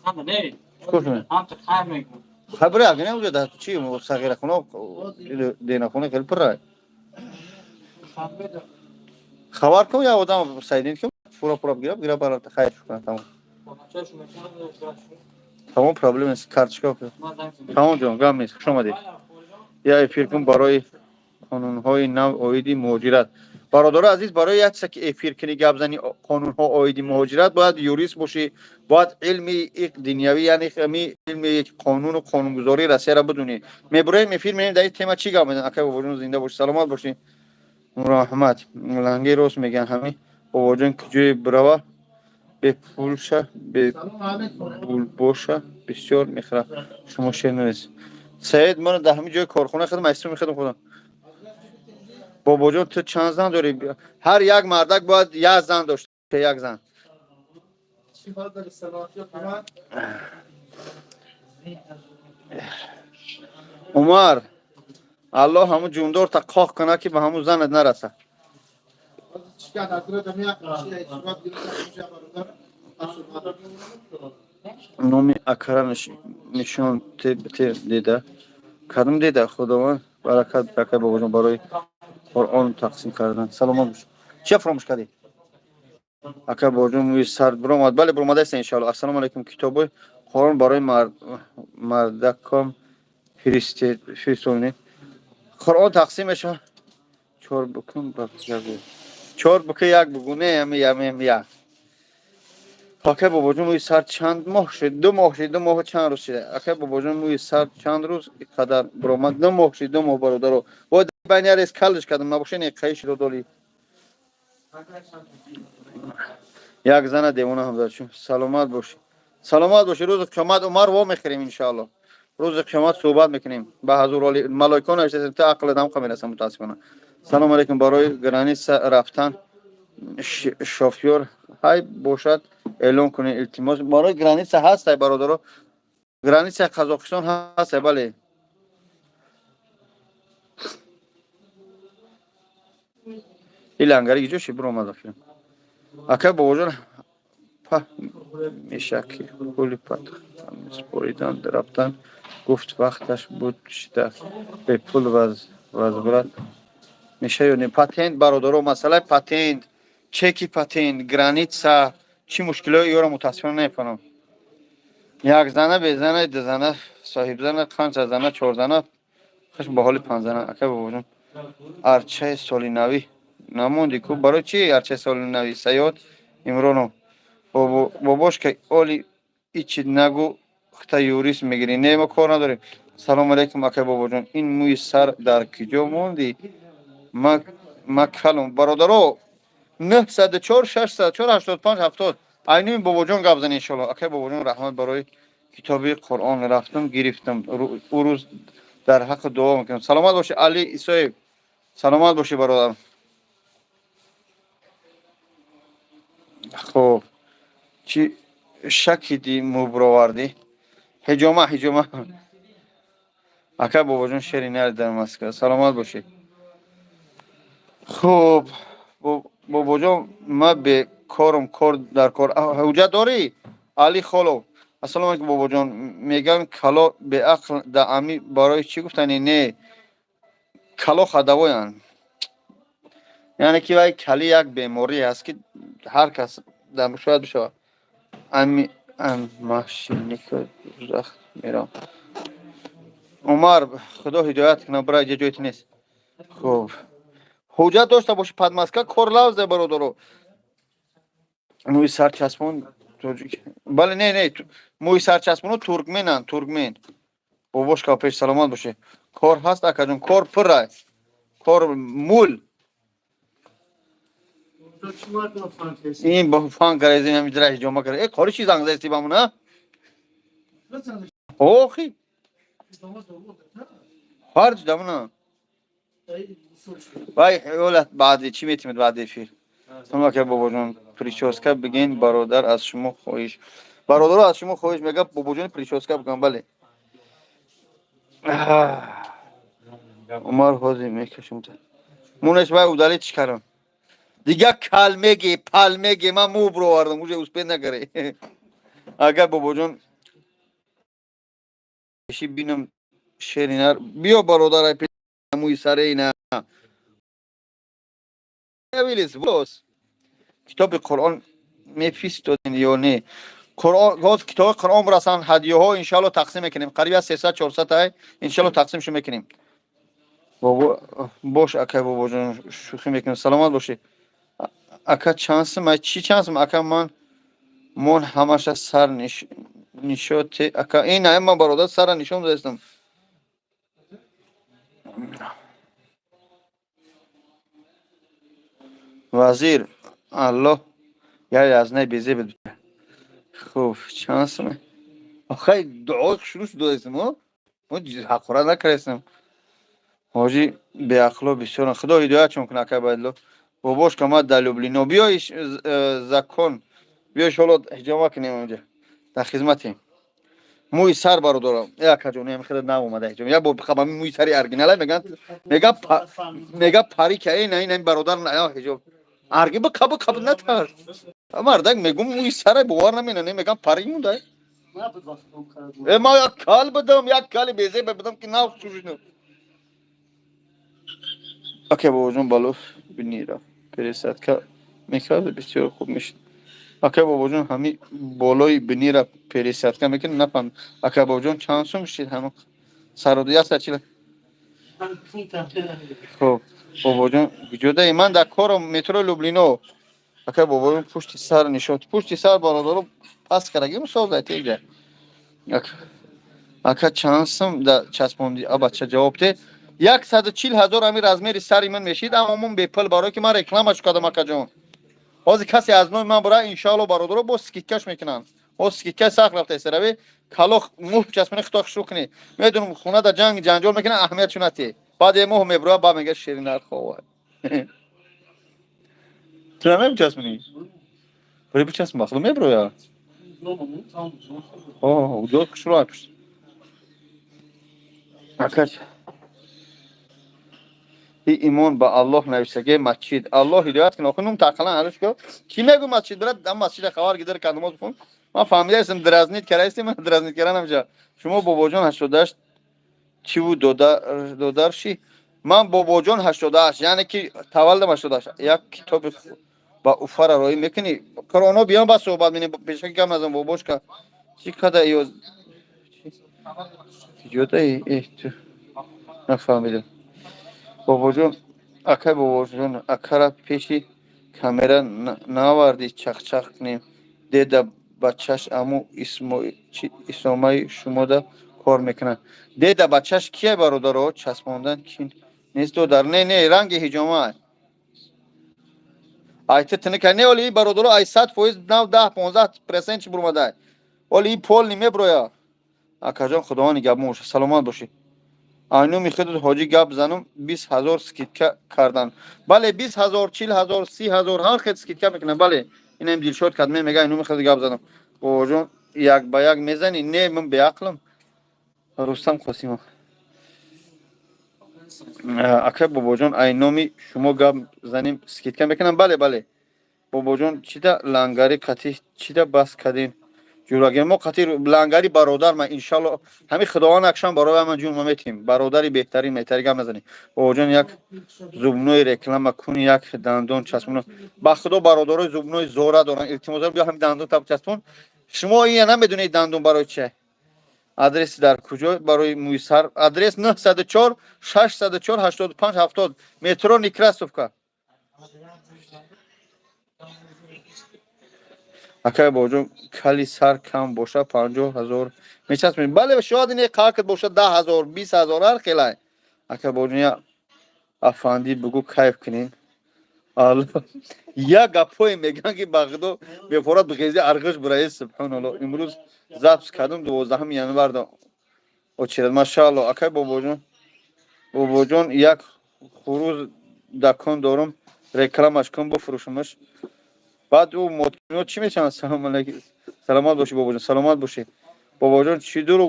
هم نه چیکار هم تو خیر میگم. خبری اگه نمی‌شه در چی مو صغیر خونه دینا خونه خیلی پره خبر کن یا آدم سایدین که پورا گیرا برات خیر کنه تمام پرابلم است کارتشکا تمام جون گام نیست شما دید یا افیرکم برای قانون‌های نو عایدی مهاجرت برادر عزیز برای یک سک افیر کنی گپ زنی قانون‌ها عایدی مهاجرت باید یوریست باشی باید علم یک دنیوی یعنی علم یک قانون و قانونگذاری رسیه را بدونی میبره میفیر میبینیم در این تема چی گپ میزنن اکه بابا جون زنده باشی سلامت باشی رحمت لنگی روز میگن همین بابا جون کجای بروا به پولشه به پول باشه بسیار میخره شما شنوید سعید من در همین جای کارخونه خودم مستر میخوام خودم بابا جون تو چند زن داری هر یک مردک باید یک زن داشته یک زن عمر الله همون جوندار تا قاق کنه که به همون زنت نرسه نومی اکرا نشان دیده کدوم دیده خداوند برکت بده بابا جون برای قرآن تقسیم کردن سلامت باش چه فراموش کردی اکر بابا جون می سر برآمد بله برآمده است ان شاء الله السلام علیکم کتاب قرآن برای مردکم فرستونی قرآن تقسیمش چهار بکن چهار بکن یک بگونه همه یک اکه بابا جون می سر چند ماه شد دو ماه چند روز شده اکه بابا جون می سر چند روز قدر برآمد دو ماه شد دو ماه برادر و بین ریس کلش کردم نباشه نه قیش رو داری یک زن دیوانه هم داشتیم سلامت باشی روز قیامت عمر وا میخریم ان شاء الله روز قیامت صحبت میکنیم با حضور علی ملائکه نشستیم تا عقل دم خم میرسم متاسفانه سلام علیکم برای گرانی رفتن شوفیور های باشد اعلام کنین التماس برای گرانی هست برادر گرانی قزاقستان هست بله این لنگری جوشی برو اومد اکه با وجود میشکی کلی پتر سپوریدن درفتن گفت وقتش بود شده به پول وزبرد میشه یونی پاتنت برادرو مسئله پاتنت چکی پاتنت گرانیتسا چی مشکلی یورا متاسفانه نمیفهمم یک زنه به زنه دو زنه صاحب زنه پنج زنه چهار زنه خشم به حال پنج زنه اکه بودن ارچه سالی نوی نموندی کو برای چی ارچه سالی نوی سیاد امرونو باباش که اولی ایچی نگو خطا یوریس میگیری نه ما کار نداریم سلام علیکم اکه بابا جان این موی سر در کجا موندی ما کلم برادرو 904 604 85 70 اینو بابا جان گپ زنی ان شاء الله اکه بابا جان رحمت برای کتابی قرآن رفتم گرفتم او روز در حق دعا میکنم سلامت باشی علی ایسای سلامت باشی برادر خب چی شکی دی مبروردی حجامه اکه بابا جون شری نر در مسکه سلامت باشی خب بابا جون ما به کارم کار در کار حجت داری علی خالو السلام علیکم بابا جان میگن کلا به عقل دائمی برای چی گفتن نه کلا خداویان یعنی که وای کلی یک بیماری است که هر کس در شاید بشه امی ماشینی که رخت میرم عمر خدا هدایت کنه برای جایت نیست خوب حجت داشته باشه پدماسکا کار لازم برادر موی سرچسبون بله نه موی سرچسبون ترکمنن ترکمن باباش که پیش سلامت باشه کار هست اکا جون کار پر کار مول این با فان گریزی هم جرا جمع کرد ای کاری چی زنگ زدی بامون ها اوخی خارج دامنا وای اولاد بعدی چی میتونید بعدی فیلم شما که بابا جون پریشوسکا بگین برادر از شما خواهش برادر از شما خواهش میگه بابا جون پریشوسکا بگم بله عمر حاضر میکشم تا مونش وای удалить چیکارم دیگه کلمگی پلمگی من مو برو آوردم موجه اوسپید نکره اگر بابا جون شی بینم شیرینر بیا برادر پی موی سر اینا ویلیس بوس کتاب قرآن میفرستادین یا نه قرآن گاز کتاب قرآن برسان هدیه ها ان شاء الله تقسیم میکنیم قریب از 300 400 تا ان شاء الله تقسیم شو میکنیم بابا باش اکا بابا جون شوخی میکنم سلامت باشی اکا چانس ما چی چانس اکا من همش سر نشوت اکا این نه من برادر سر نشون دادم وزیر الله یا از نه بیزه بده خوب چانس ما آخه دعا شروع دادم ما حقوره نکردم حاجی به اخلاق بسیار خدا هدایت چون کنه که باید باباش که ما در لوبلینو بیایش زکن بیایش حالا حجامه کنیم اونجا در خدمتیم موی سر برادرم یک جون هم خیلی نام اومده حجام یا با خبر موی سری ارگیناله میگه پاری که این برادر نه حجاب ارگی با کب نتر مردک میگم موی سر باور نمینه میگم پاری مونده ما یک کال بدم یک کال بیزه بدم که نه سوژنم اوکی بابا جون بالو بینیرم پریسات که میکرد بسیار خوب میشه اوکی بابا جون همین بالای بینیرم پریسات که میکنه نفهم اوکی بابا جون چند سو میشید همون سر و دیگه سرچیله خب بابا جون جدا من در کارم مترو لوبلینو اوکی بابا جون پشت سر نشد پشت سر بالا پاس کردیم سوزه تیجه اوکی چند سم در چسبوندی بچه جواب ده 140,000 امیر از میری سری من میشید اما به پل برای که من رکلامش کردم اکا جون باز کسی از نوع من برای انشالله برادر با سکیکش میکنن با سکیکش سخت رفته سروی کلاخ موه چسبونه خطا شو کنی میدونم خونه در جنگ جنجال میکنه اهمیت چونتی بعد موه میبره با میگه شیرینر خواه تو نمیچسبونی بری بچسب مخلو میبره یا اوه دو شروع پشت اکاچ ایمان به الله نوشته مسجد الله هدایت کنه خونم تاکلان ارش کو کی میگه مسجد برات دم مسجد خوار گدر کدمات بخون ما فهمیده اسم درازنیت کراستیم من درازنیت کردم جا شما بابا جان 88 چی بود دودار شی من بابا جان 88 یعنی که تولدم 88 یک کتاب با افر روی میکنی کرونا بیام با صحبت می‌کنیم پیش کم ازم باباش که چی کده ایو جوتا ای تو نفهمیدم بابا جون اکا بابا جون اکا پیشی کامera ناوردی چخ کنیم دیده بچهش امو اسمای شما دا کار میکنن دیده بچهش کیه برادر رو چسباندن کین نیست دو در نه رنگ هجامه ایت تنکنه ولی برادر رو 100% 9 10 15% چی برمده ولی پول نیمه برویا اکا جان خدا نگهدارش سلامت باشی اینو میخواد حاجی گپ زنم 20,000 سکیتکا کردن بله 20,000 40,000 30,000 هر خد سکیتکا میکنن بله اینم دلشاد کدمه میگه اینو میخواد گپ زنم بابا جون یک با یک میزنی نه من به عقلم رستم قاسم اکه بابا جون اینو شما گپ زنیم سکیتکا میکنن بله بابا جون چیتا لنگاری قطی چیتا بس کردین جوراگیر ما خاطر لنگری برادر من انشالله همین خداوند اکشان برای من جون میتیم برادری بهترین مهتری گم نزنی اوجان یک زبنوی رکلام کنی یک دندون چسبون با خدا برادرای زبنوی زوره دارن التماس بیا همین دندون تاب چسبون شما این نمیدونید دندون برای چه آدرس در کجا برای مویسر آدرس 904 604 85 70 مترو نیکراسوفکا اکای باجو کلی سر کم باشه 50000 میچسبیم بله شاید این قاعدت باشه 10000 20000 هر خیلی اکای باجو یا افندی بگو کیف کنین الله یا گپای میگن که بغداد بفرات بخیزی ارگش برای سبحان الله امروز ضبط کردم 12 ینوار دا اوچید ماشاءالله اکای بابا جون یک خروز دکان دارم رکلامش کن بفروشمش بعد او مطمئن چی میشن سلام علیکم سلامت باشی بابا جون سلامت باشی بابا جون چی درو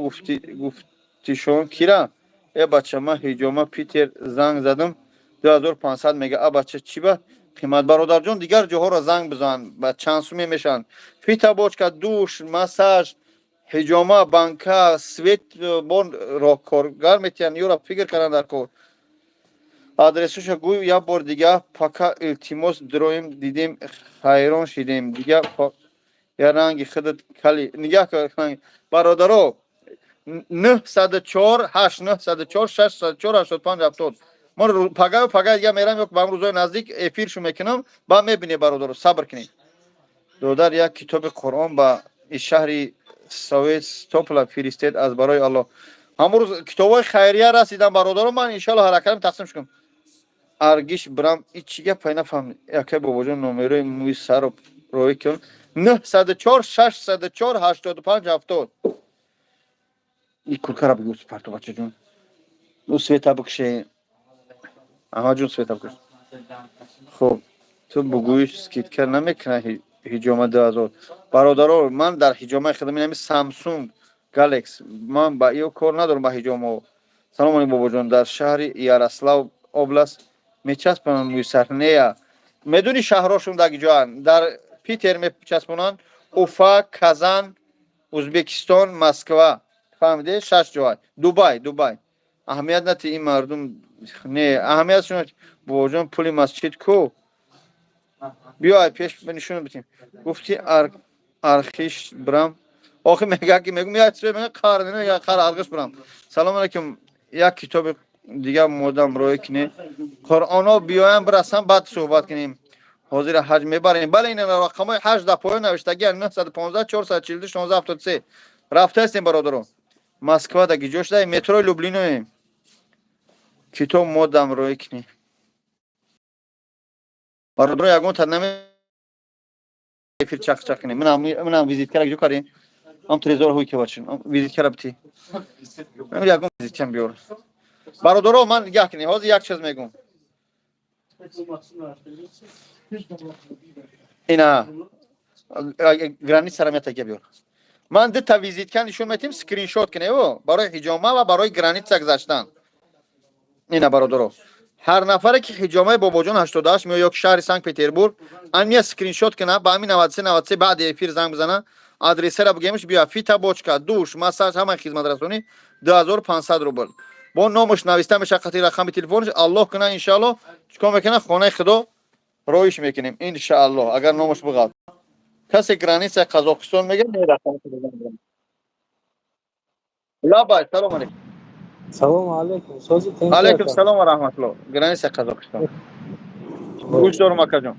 گفتی شون کیرا ای بچه من هیجوما پیتر زنگ زدم 2500 میگه ا بچه چی با قیمت برادر جون دیگر جاها را زنگ بزن بعد چند سومی میشن پیتا بوچکا دوش مساج هیجوما بانکا سویت بون را کارگر میتین یورا فکر کردن در کار آدرسش گوی یا بار دیگه پاکا التیموس درویم دیدیم خیران شدیم دیگه یا رنگ خودت کلی نگاه کن برادرو 904 8 904 604 85 70 من پاگا دیگه میرم یک بام روزای نزدیک افیر شو میکنم با میبینی برادرو صبر کنید دودار یک کتاب قرآن با شهری سوئیس توپلا فریستید از برای الله همون کتابای خیریه رسیدن برادرو من ان شاء الله حرکتم تقسیم شدم ارگیش برام ایچیگه پینا فهم یکی بابا جون نمره موی سر روی کن 904 604 85 70 این کلکره بگو سپارتو بچه جون او سویتا بکشه اما جون سویتا بکشه خب تو بگویش سکیت کر نمیکنه هیجامه 2000 برادرو من در هیجامه خدمی نمی سامسونگ گالکس من با ایو کار ندارم با هیجامه سلام علیکم بابا جون در شهر یاروسلاو اوبلاست میچسبونن موی سرنیا میدونی شهراشون دیگه جان در پیتر میچسبونن اوفا کازان ازبکستان مسکو فهمیده 6 جای دبی اهمیت نتی این مردم نه اهمیتشون بابا جون پول مسجد کو بیا پیش بنشون بتیم گفتی ارخیش برام آخه میگه که میگم میاد کار نه یا کار ارخیش برام سلام علیکم یک کتاب دیگه مودم روی کنه قرآنو بیایم برسم بعد صحبت کنیم حاضر حج میبریم بله این رقمای حج در پایان نوشتگی 915 442 1673 رفته هستیم برادران مسکو دگی جوش دای مترو لوبلینو کتاب مودم روی کنه برادر یگون تنمی فیر چاق کنیم منم ویزیت کرد جو کاری هم تریزور هوی که باشین ویزیت کرد بتی من یگون ویزیت کم بیار برادرو من نگاه کنی حاضر یک چیز میگم اینا گرانی سرمیت اگه بیار من ده تا ویزیت کن نشون میتیم سکرین شات کنه و برای حجامه و برای گرانیت گذاشتن اینا برادرو هر نفره که حجامه بابا جون 88 میاد یک شهر سنت پترزبورگ انیا اسکرین شات کنه با همین 93 بعد افیر زنگ بزنه آدرس را بگیمش بیا فیتا بوچکا دوش مساج همه خدمت رسونی 2500 روبل با نامش نوشته میشه خاطر رقم تلفنش الله کنه ان شاء الله چیکار میکنه خانه خدا رویش میکنیم ان شاء الله اگر نامش بگاد کسی گرانیت قزاقستان میگه نه رقم تلفن لا با سلام علیکم سلام علیکم سازی تنجا علیکم سلام و رحمت الله گرانیت قزاقستان گوش دارم اکا جون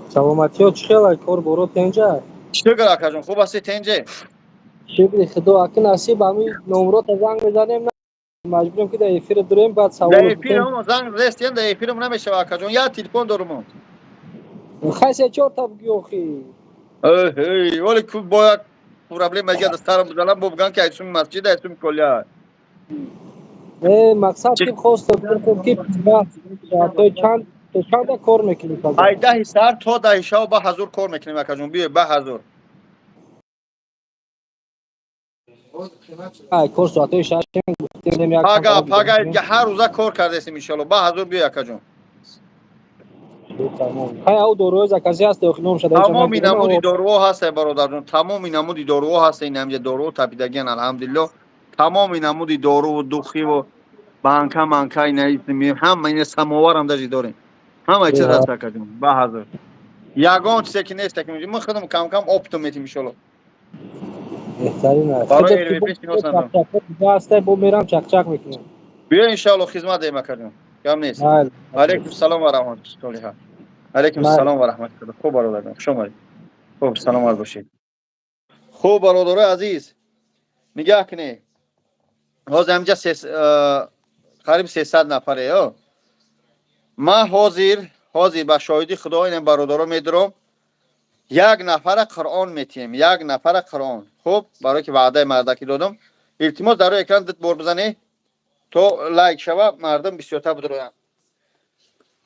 سلامتی ها چخیل کار برو تنجا شکر اکا جون خوب هستی تنجه شکر خدا اکی نصیب همی نمرات زنگ بزنیم نه مجبوریم که در افیر دریم بعد در سوال افیر بکنیم هم زنگ رستیم در افیر هم نمیشه اکا جون یا تلفن دارم خیلی چهار تا بگی اخی هی ولی کو باید پرابلم میگه دستارم بزنم بگن که ایسون مسجد ایسون کلیه مقصد که خواست بکنم که تو چند کار میکنی کجا ای ده سر تا ده شو با حضور کار میکنیم اکا جون بیه با حضور کار ساعت 6 گفتیم یک چند تا پاگا بزنیم که هر روزه کار کرده استیم ان شاء الله با حضور بیه اکا جون تمام های او دورو زکاسی هست داخل نام شده ایشان تمامی نگیرم نمودی او داروها هست برادر جان، تمامی نمودی داروها هست. این همجا دارو تپیدگین الحمدلله. تمامی نمودی دارو و دوخی و بانکا مانکا اینا هم این سماور هم داشتی داریم. همه چیز هست کردیم به حاضر. یگان چیزی که نیست که من خودم کم کم اپتو میتیم ان بهترین است برای خودت علم که پیش نیاز چک ندارم. چک هسته بو میرم چک چک میکنم بیا ان شاء الله خدمت ما کردیم. کم نیست. نه علیکم السلام و رحمت الله. علیکم نه السلام و رحمت الله. خوب برادر شما. خوب سلامت باشید. خوب برادر عزیز. نگاه کنید. حاضر همجا قریب 300 نفره یا ما حاضر با شاهدی خدا این برادرها میدارم یک نفر قرآن میتیم، یک نفر قرآن. خب برای که وعده مردکی دادم التماس در روی اکران دت بار بزنی تو لایک شوه مردم بسیارتر بدروین.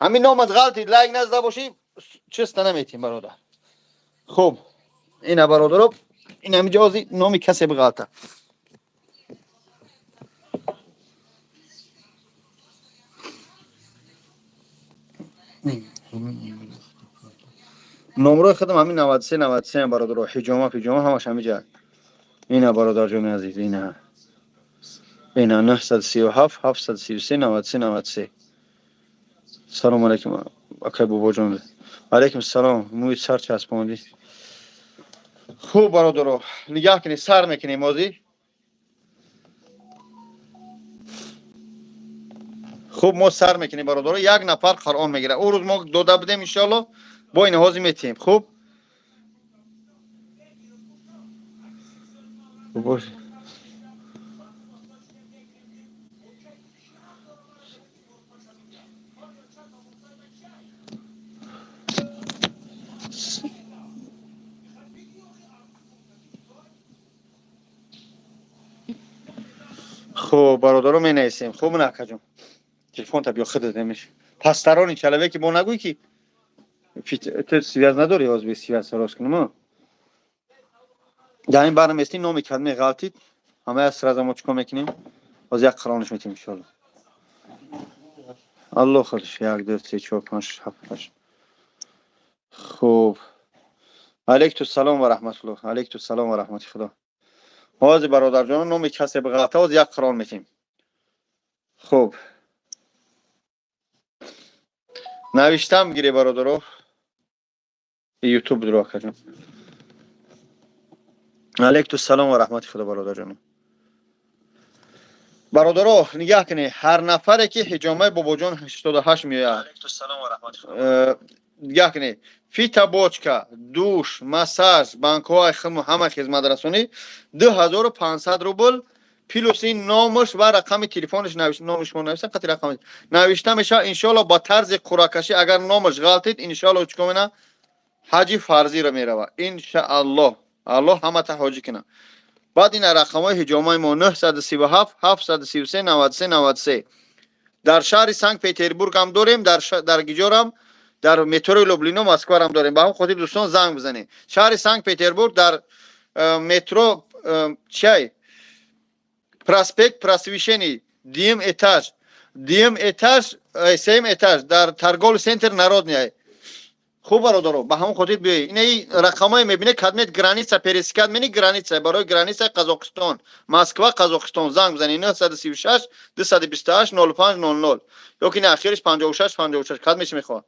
همین نامت غلطی لایک نزده باشی چیست نمیتیم برادر. خب این برادرها این همینجا نامی کسی بغلطه. نمره خودم همین 93 برادر حجامه همش همینجا. اینا برادر جون عزیز اینا 937 733 93. سلام علیکم اکای بابا جون. علیکم السلام موی سر چسبوندی. خوب برادر نگاه کنی سر میکنی مازی. خوب ما سر میکنی برادر یک نفر قرآن میگیره. او روز ما داده بدیم ان شاء الله با این حاضر میتیم. خوب باش. خوب برادر می نیستیم. خوب نکجم تلفن تا بیا خودت نمیشه. پسترانی چلوه که با نگوی کی تو سیاز نداری از به سیاز سراغ کنم. در این برنامه است نامی کلمه غلطی همه از سر ما چیکار میکنیم از یک قرآنش میتیم ان شاء الله. الله خودش 1 2 3 4 5 6 7 8. خوب علیکم السلام و رحمت الله. علیکم السلام و رحمت خدا. حاضر برادر جان نامی کسی به غلطه از یک قرآن میتیم. خوب نوشتم گیری برادرو یوتیوب درو کردم. علیکم السلام و رحمت خدا برادر جان. برادرو نگاه کنی هر نفری که حجامه بابا جان 88 میاد. علیکم السلام و رحمت خدا. نگاه کنی فیتا بوچکا دوش مساج بانک‌های همه خدمت رسونی 2500 روبل پلس این نامش و رقم تلفنش نوشته. نامش ما نوشته قطعی رقم نوشته میشه ان شاء الله با طرز قراکشی. اگر نامش غلطید ان شاء الله چیکار میکنه حاجی فرضی را میروه ان شاء الله. الله همه تا حاجی کنه. بعد این رقم‌های حجامه ما 937 733 93 93 در شهر سنت پترزبورگ هم داریم. در گیجور هم در مترو لوبلینو مسکو هم داریم. با هم خودی دوستان زنگ بزنید. شهر سنت پترزبورگ در مترو چای پراسپکت پراسویشنی دیم etaج سیم etaج در ترگول سنتر نارودنی. خوب برادرو با هم خودت بیای. این رقمای میبینه کدمت گرانیتسا پریسکاد منی گرانیتسا برای گرانیتسا قزاقستان مسکو قزاقستان زنگ بزنید 936 228 0500 یا که اخیرش 56 56 کدمش میخواد.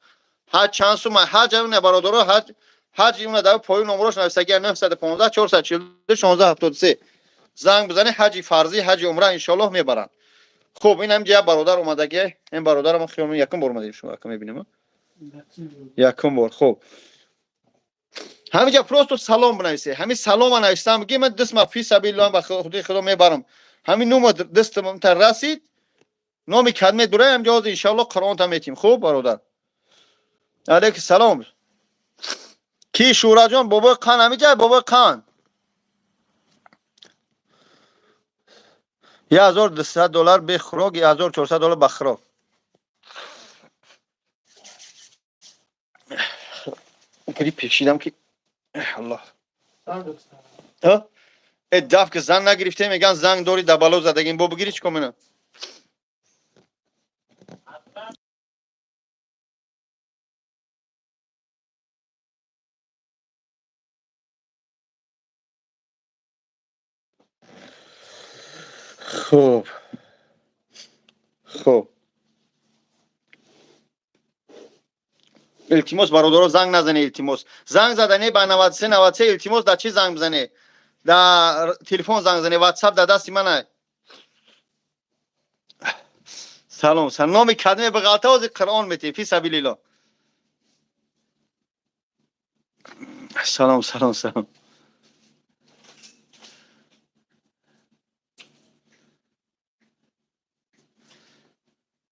هر چند سو ما حج اون برادرو حج اون در پای نمرش نوشته 915 442 1673 زنگ بزنید حج فرضی حج عمره ان شاء الله میبرن. خب این هم جا برادر اومده که این برادرم خیلی یکم بار اومدیم شما یکم میبینیم یکم بار. خب همینجا پروستو سلام بنویسه. همین سلام نوشتم میگه من دستم فی سبیل الله به خدا میبرم. همین نوم دستم تا رسید نام کلمه دوره هم جاز ان شاء الله قرآن تا میتیم. خوب برادر علیک سلام کی شورا جان بابا خان همینجا بابا خان $1200 به خوراک $1400 به خوراک. اینکری پیشیدم که الله ها اداف که زن نگرفته میگن زنگ داری دبالو زدگین بو بگیری چیکار کنم. خب التماس برادرها زنگ نزنه. التماس زنگ زدنه به 93 93 التماس در چی زنگ بزنه؟ در تلفن زنگ زنه. واتساپ در دست منه. سلام نام کلمه به غلطه از قرآن میتی فی سبیل الله. سلام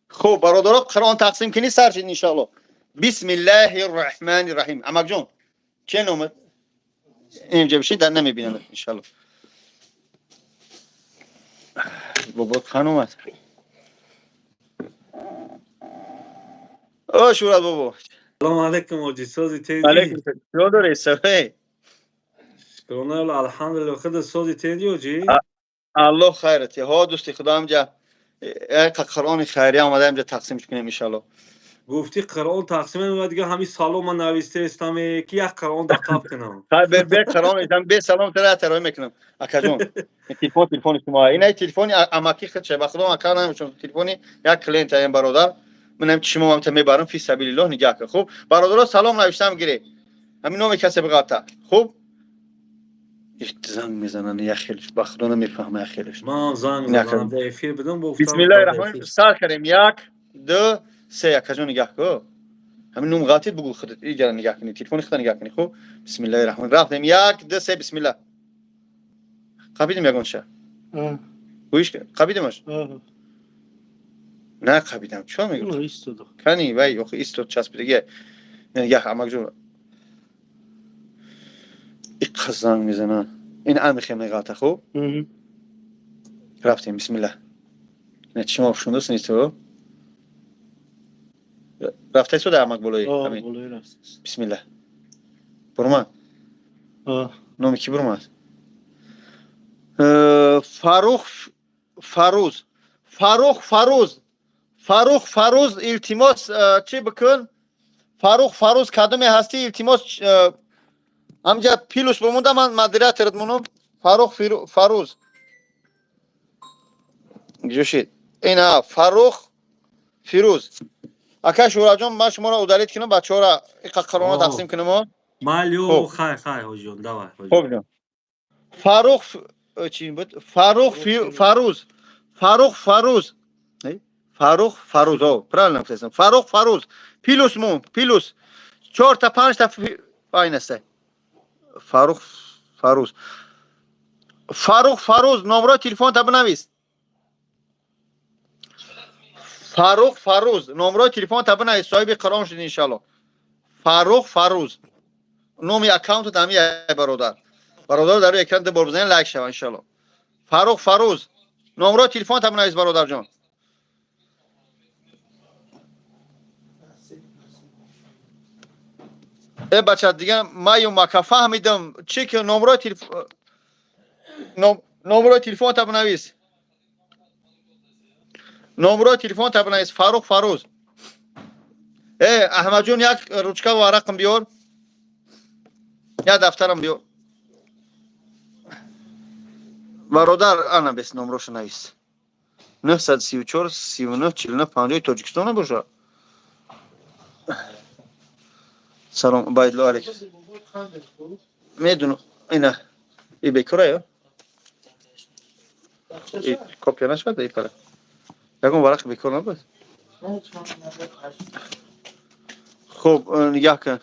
خب برادرها قرآن تقسیم کنی سر شد ان شاء الله. بسم الله الرحمن الرحیم. امک جون چه نام اینجا بشین در نمیبینم ان شاء الله. بابا خانم او شورت بابا. سلام علیکم حاجی سازی تیدی. علیکم سلام داری سفه. شکرانه الحمدلله خود سازی تیدی حاجی. الله خیرت. ها دوستی خدا همجا قرآن خیری آمده همجا تقسیم کنیم ان شاء الله. گفتی قرآن تقسیم نمیاد دیگه همین سالو من نوشته استم که یک قرآن دقیق کنم. به قرآن ایدم به سلام ترای میکنم. اکجون تلفن شما اینه تلفن اماکی خود چه بخدا اکا نمیشون تلفنی یک کلینت این برادر منم شما هم میبرم فی سبیل الله نگاه کن. خوب برادرها سلام نوشتم گیره همین نام کسی بگاتا. خوب زنگ میزنن یا خیلیش بخدا نمیفهمه یا خیلیش. من زنگ میزنم به افیر بدم گفتم بسم الله الرحمن الرحیم. سال کنیم 1 2 3 اکجون نگاه کن. همین نوم غلطی بگو خودت اینجا نگاه کنی تلفن خودت نگاه کنی. خوب بسم الله الرحمن الرحیم. 1 2 3 بسم الله. قبیدیم یگان شه. گویش قبیدیمش. نه قبیدم چون میگم ایستاد کنی وای آخه ایستاد چسبیده یا امک جون این زنگ میزنه این میخوام نگاه. خوب رفتیم بسم الله. نه چی ما شونده نیست تو رفته تو در امک بالایی همین بسم الله. برما نام کی برما؟ فاروق فروز التماس چی بکن؟ فاروق کدوم هستی التماس همجا پیلوس بمونده من مدیریت ردمونم. فروز جوشید اینا فیروز اکا شورا جان من شما را ادالت کنم بچه ها را قرآن تقسیم کنم. مالیو خیر حاجی جون دوا. خوب جان فاروق چی بود؟ فاروق فروز او پرال نفسم. فاروق پیلوس 4 تا 5 تا این است. فاروز نمره تلفن تا بنویس. فاروز نمره تلفن تا بنویس صاحب قرآن شد ان شاء الله. فاروز نام اکانت تامی برادر در اکران بر بزنین لایک شو ان شاء الله. فاروز نمره تلفن تا بنویس برادر جان. ای بچه دیگه ما یو مکا فهمیدم چی که نمره تلفن تا بنویس. نمره تلفن تا بنویس فاروز. ای احمد جون یک روچکه و ورقم بیار. یا دفترم بیار. برادر انا بس نمرهش نویس. 934 39 49 50 تاجیکستان باشه. سلام باید الله علیک. میدونم اینا ای بیکاره یا ای کپی نشد ای پره یکم ورق بیکار نبود. خب نگاه کن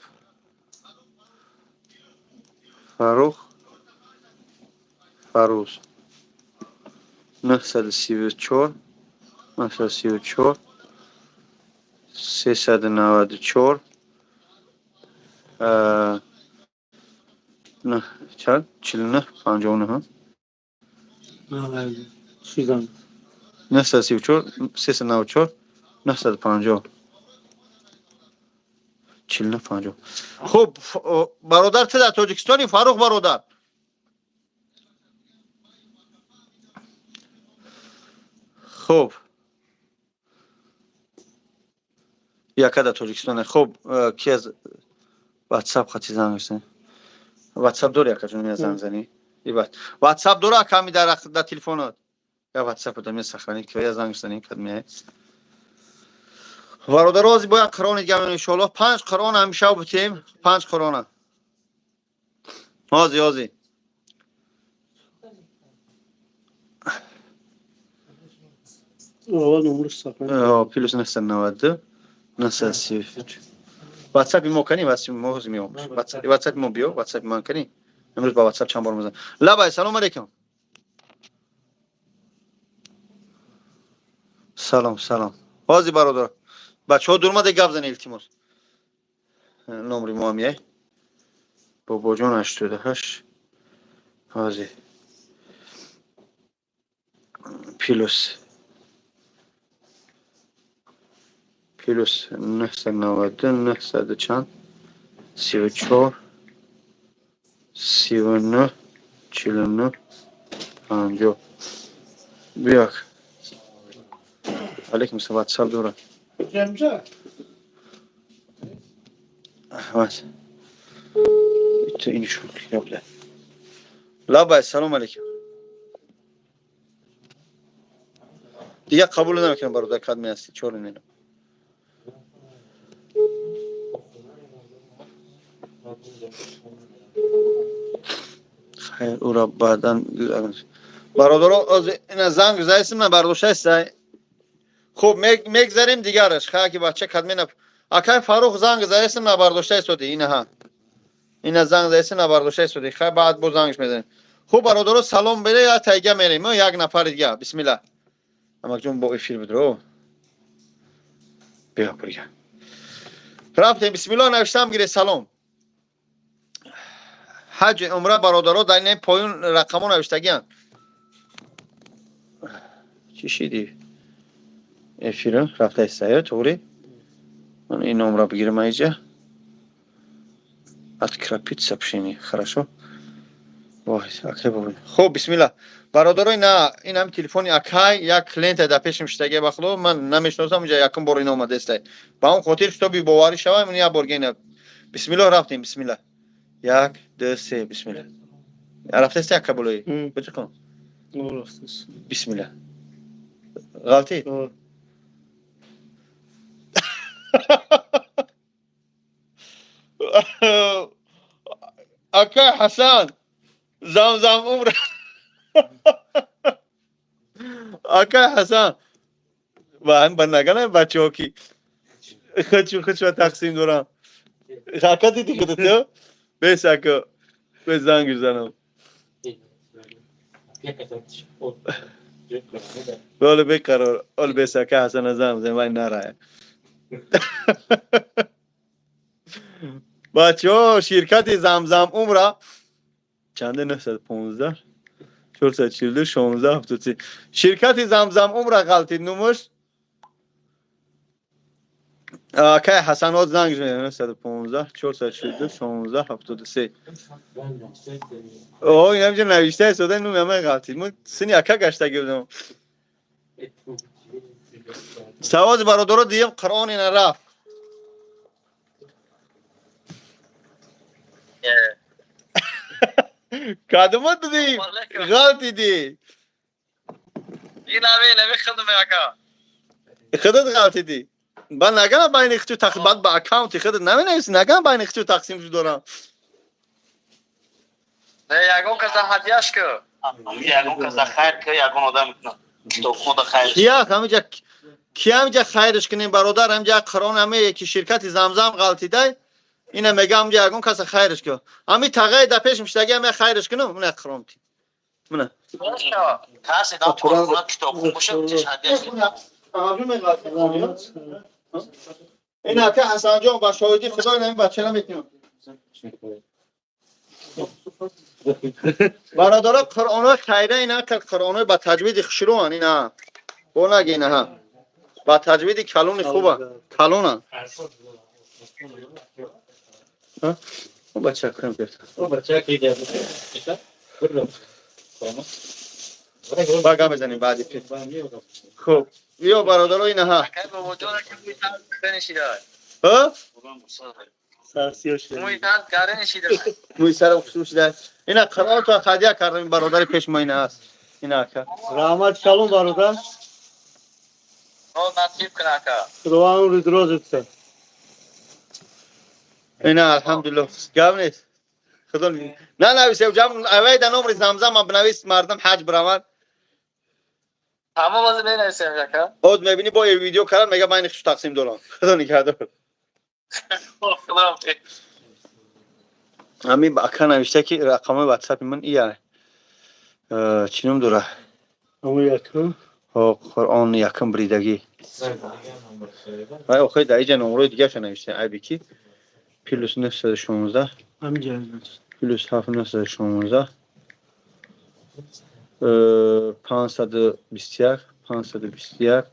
فاروز 934 394 نه چند 49 59 934 394 950 49 50. خب برادر تو در تاجیکستانی فاروق برادر. خب یکه در تاجیکستان. خب کی از واتساپ خطی زنگ میزنه؟ واتساپ داری یکه جون زنگ زنی؟ ای واتساپ داره کمی در تلفنات یا واتساپ دادم سخنی که یا زنگ زنیم خدمت برادرازی باید قرآن دیگه ان شاء الله 5 قرآن همیشه بتیم 5 قرآن هازی اول نمبر صفحه پلوس 990 930 واتساپ ما کنی واتساپ ما بیو واتساپ ما کنی امروز با واتساپ چند بار میزنم لبای سلام علیکم سلام بازی برادر بچه‌ها درماده گپ زنید التماس نمره ما میه بابا جان 88 بازی پلوس 990 900 چند 34 39 49 50 بیاک علیکم السلام واتساپ دورا جمجا هات تو این شو یابله لا باید سلام علیکم دیگه قبول نمیکنم برادر کدمی هستی چور نمیدونم خیر او را بعداً برادر از این زنگ زایست من برداشت است خوب میگذاریم دیگرش خواهی که بچه کدمی نب اکای فاروق زنگ زایست من برداشت است این ها این زنگ زایست من برداشت است خواهی بعد با زنگش میزنیم خوب برادر سلام بده یا تایگه میریم یک نفر دیگه بسم الله اما جون با افیر بدرو بیا بریا رفتیم بسم الله نوشتم گیره سلام حج عمره برادرها در این پایون رقم نوشتگیان چی شدی؟ افیر رفته استایه طوری من این عمره بگیرم اینجا открой сообщение хорошо وای اوکی بابا خب بسم الله برادرای نه این هم تلفن اکای یک کلینت در پیشم شتگی بخلو من نمیشناسم اونجا یکم بار این اومده است با اون خاطر تو بی باوری شوم من یا برگین بسم الله رفتیم بسم الله 1 2 3 بسم الله رفته است یک قبولی بچکم بسم الله غلطی اکای حسن زمزم عمر اکای حسن و هم بنگانه بچه ها کی خودشو تقسیم دارم حقیقتی دیگه تو بیس اکا به زنگ زنم ولی بقرار اول بیس اکا حسن زمزم وای نرای بچه ها شرکت زمزم عمره چنده 915 442 16 73 شرکت زمزم عمره غلطی نموش که حسن ها زنگ زنه 915 442 16 73 اوه این همینجا نوشته است و نوم همه غلطی من سنی اکا گشته گردم سواز برادر دیم قرآن این رفت کادمت دی غلطی دی این نمی خدمه اکا خودت غلطی دی با نگم بین اختیو تقسیم بعد با اکاونت خودت نمی‌نویسی نگم بین اختیو تقسیم شو دارم نه یگون کسا هدیهش که یگون کسا خیر که یگون آدم تو خود خیر کیا همینجا خیرش کنیم برادر همینجا قرآن همه یکی شرکت زمزم غلطی دی اینه میگم همینجا یگون کسا خیرش که همین تقیی در پیش مشتگی همه خیرش کنم منه قرآن تی منه کسی دام قرآن کتاب خون باشه چش هدیهش این اکا حسن جان با شاهدی خدای نمی بچه نمیتونم برادرها قرآن خیره اینا که قرآن با تجوید خشرو هن اینا با نگی اینا ها با تجوید کلون خوبه کلون هن او بچه کنم کرد بگم بزنیم بعدی پید خوب بیا برادرها اینا ها ها؟ موی سر خصوص ده اینا قرار تو خدیه کردم برادر پیش ما این هست این اکا رحمت شالوم برادر. روز نصیب کن اکا. خداوند رو درازت کنه. اینا الحمدلله گام نیست خدا نه نویسه جام اوی در نمر زمزم ما بنویس مردم حج برامن همه بازی بینویسیم اکا. خود میبینی با یه ویدیو کردن میگه من خش تقسیم دلار خدا نگهدار خدا همین با اکا نوشته که رقم واتساپ من ایه چینم دوره اما یکم. قرآن یکم بریدگی وای اوخی در اینجا نمره دیگه شو نوشته ای بیکی پلوس 916 همین جایز. پلوس 7916 521 521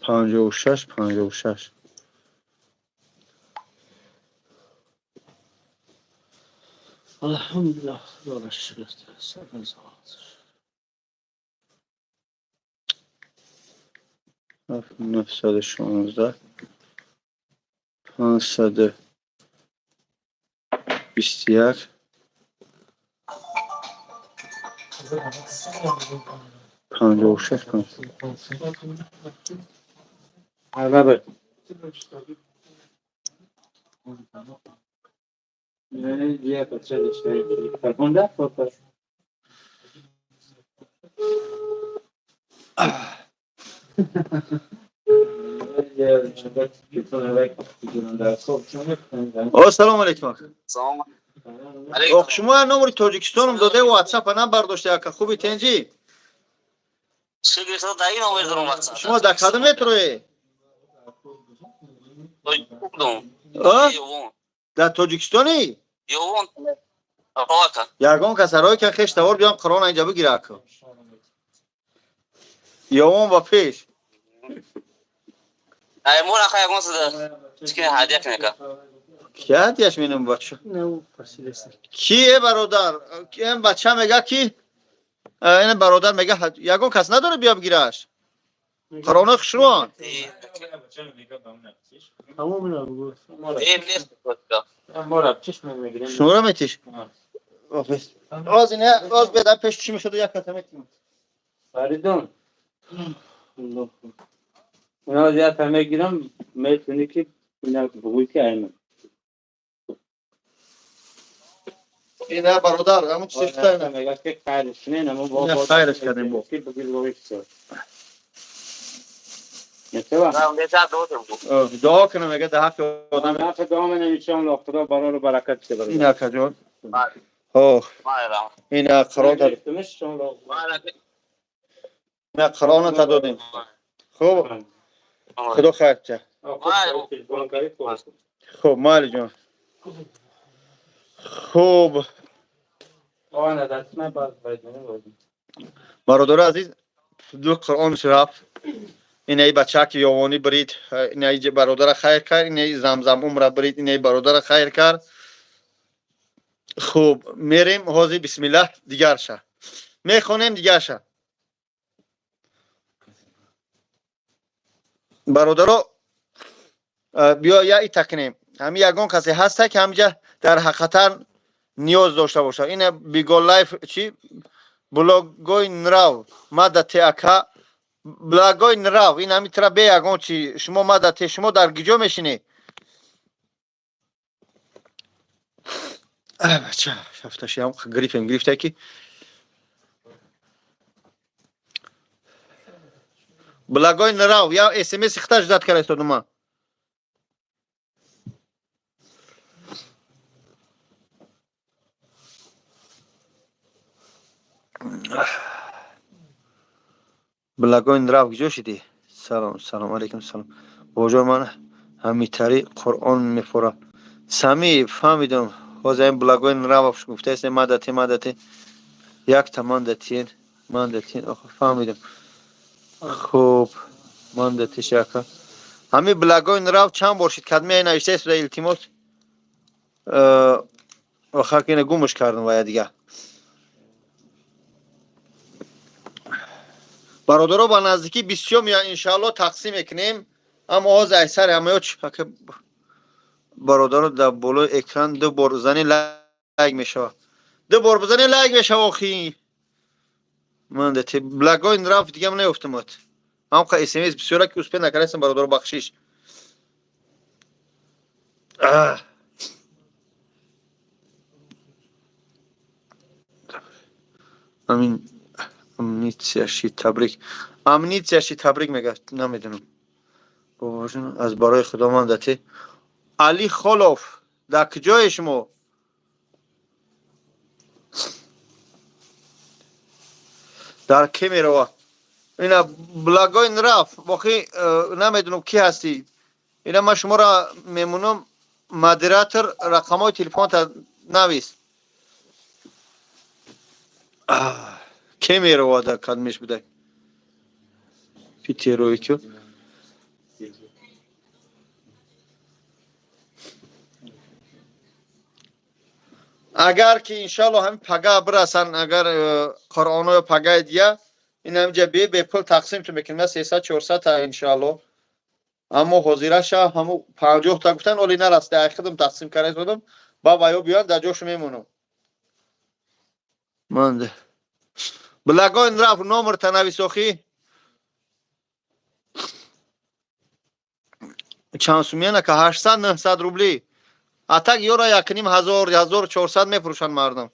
56 56 الحمدلله. خدا را شکر. سپاس. 916 521 56 عربه. نه دیگه بچه داشته. فرمانده خودت. سلام علیکم سلام اوه شما نمره تاجیکستانم داده واتساپ نه برداشته که خوبی تنجی شکر خدا دایی نمیر دارم واتساپ. شما در کدام متروی کدوم؟ یوون. در تاجیکستانی یوون. اکا. یگان کسرایی که خش توار بیان قرآن اینجا بگیره که یا اون با پیش ای مور اکا یکون سده چکه هدیه کنه که کی هدیهش مینم بچه نه پسی دست. کیه برادر این بچه میگه کی این برادر میگه یگان کس نداره بیا بگیرش قرآن خشروان تمام نبود. این نیست کتا. شنوره میتیش آز اینه آز بیده پیش چی میشده یک کتا میتیم فریدون. اونا زیاد همه گیرم میتونی که اینا بگوی که اینه. اینه برادر همون چیزی نه میگه که خیرش نه اما با خیرش کردیم با کی بگیر بگوی که نتوا. نه اون دیتا دوتم بود. دعا کنم میگه ده حق آدم آدم حتی دام نمیشم خدا برای رو برکت بده. این اکا جان اوه مایرام. این قرآن داد مایرام. نه قرآن تا دادیم خوب خدا خیر چه خوب مالی جان خوب برادر عزیز دو قرآن رفت این ای بچه که یوانی برید این ای برادر خیر کرد این ای زمزم عمر برید این ای برادر خیر کرد خوب میریم حاضی بسم الله دیگر شه میخونیم دیگر شه برادرو بیا یا ای تکنیم همین یگان کسی هسته که همینجا در حقیقتا نیاز داشته باشه این بیگو لایف چی بلاگوی نراو مدت اکا بلاگوی نراو این همین ترا به یگان چی شما مدت شما در گیجو میشینی بچه شفتشی هم گریفیم گریفته کی بلاگوی نراو یا اسمس اختاج داد کرد استاد ما بلاگوی نراو گیجو شدی سلام علیکم سلام بوجور من همیتری قرآن میفوره سمی فهمیدم حاضر این بلاگوی نراو گفته است مدتی یک تمان دتین من دتین فهمیدم خوب من دتی شکر همین بلاگوی نراو چند بار شد کدمی نوشته است التماس آخر که اینه گمش کردم باید دیگه برادرها با نزدیکی 20 یا انشالله تقسیم کنیم اما آز ایسر همه که برادرها در بالای اکران دو بار زنی لایک میشه دو بار بزنی لایک بشه آخی من ده بلاگوین رفت دیگه هم نیفتمت هم که اسمیس بسیاره که اسپین نکرستم برادر بخشیش امین امنیتیشی تبریک میگه نمیدونم باباشون از برای خدا من دتی علی خلوف در کجای شما در کی میروه اینا بلاگوین رفت باقی نمیدونم کی هستی اینا من شما را میمونم مدیراتور رقمای تلفن تا نویس کی میروه در کدمش بده پیتی روی که اگر که انشالله همین پگاه برسن اگر قرآن و پگاه دیگه این همینجا به پول تقسیم تو میکنم 300 400 تا انشالله اما حاضره شه همو 50 تا گفتن ولی نرسته اخیدم تقسیم کرده بودم بابا یو بیان در جاش میمونم من بلاگوین رفت نمبر تنویس اخی چند سومیانه که 800 900 روبلی اتاق یورا یکنیم 1000 1400 میفروشن مردم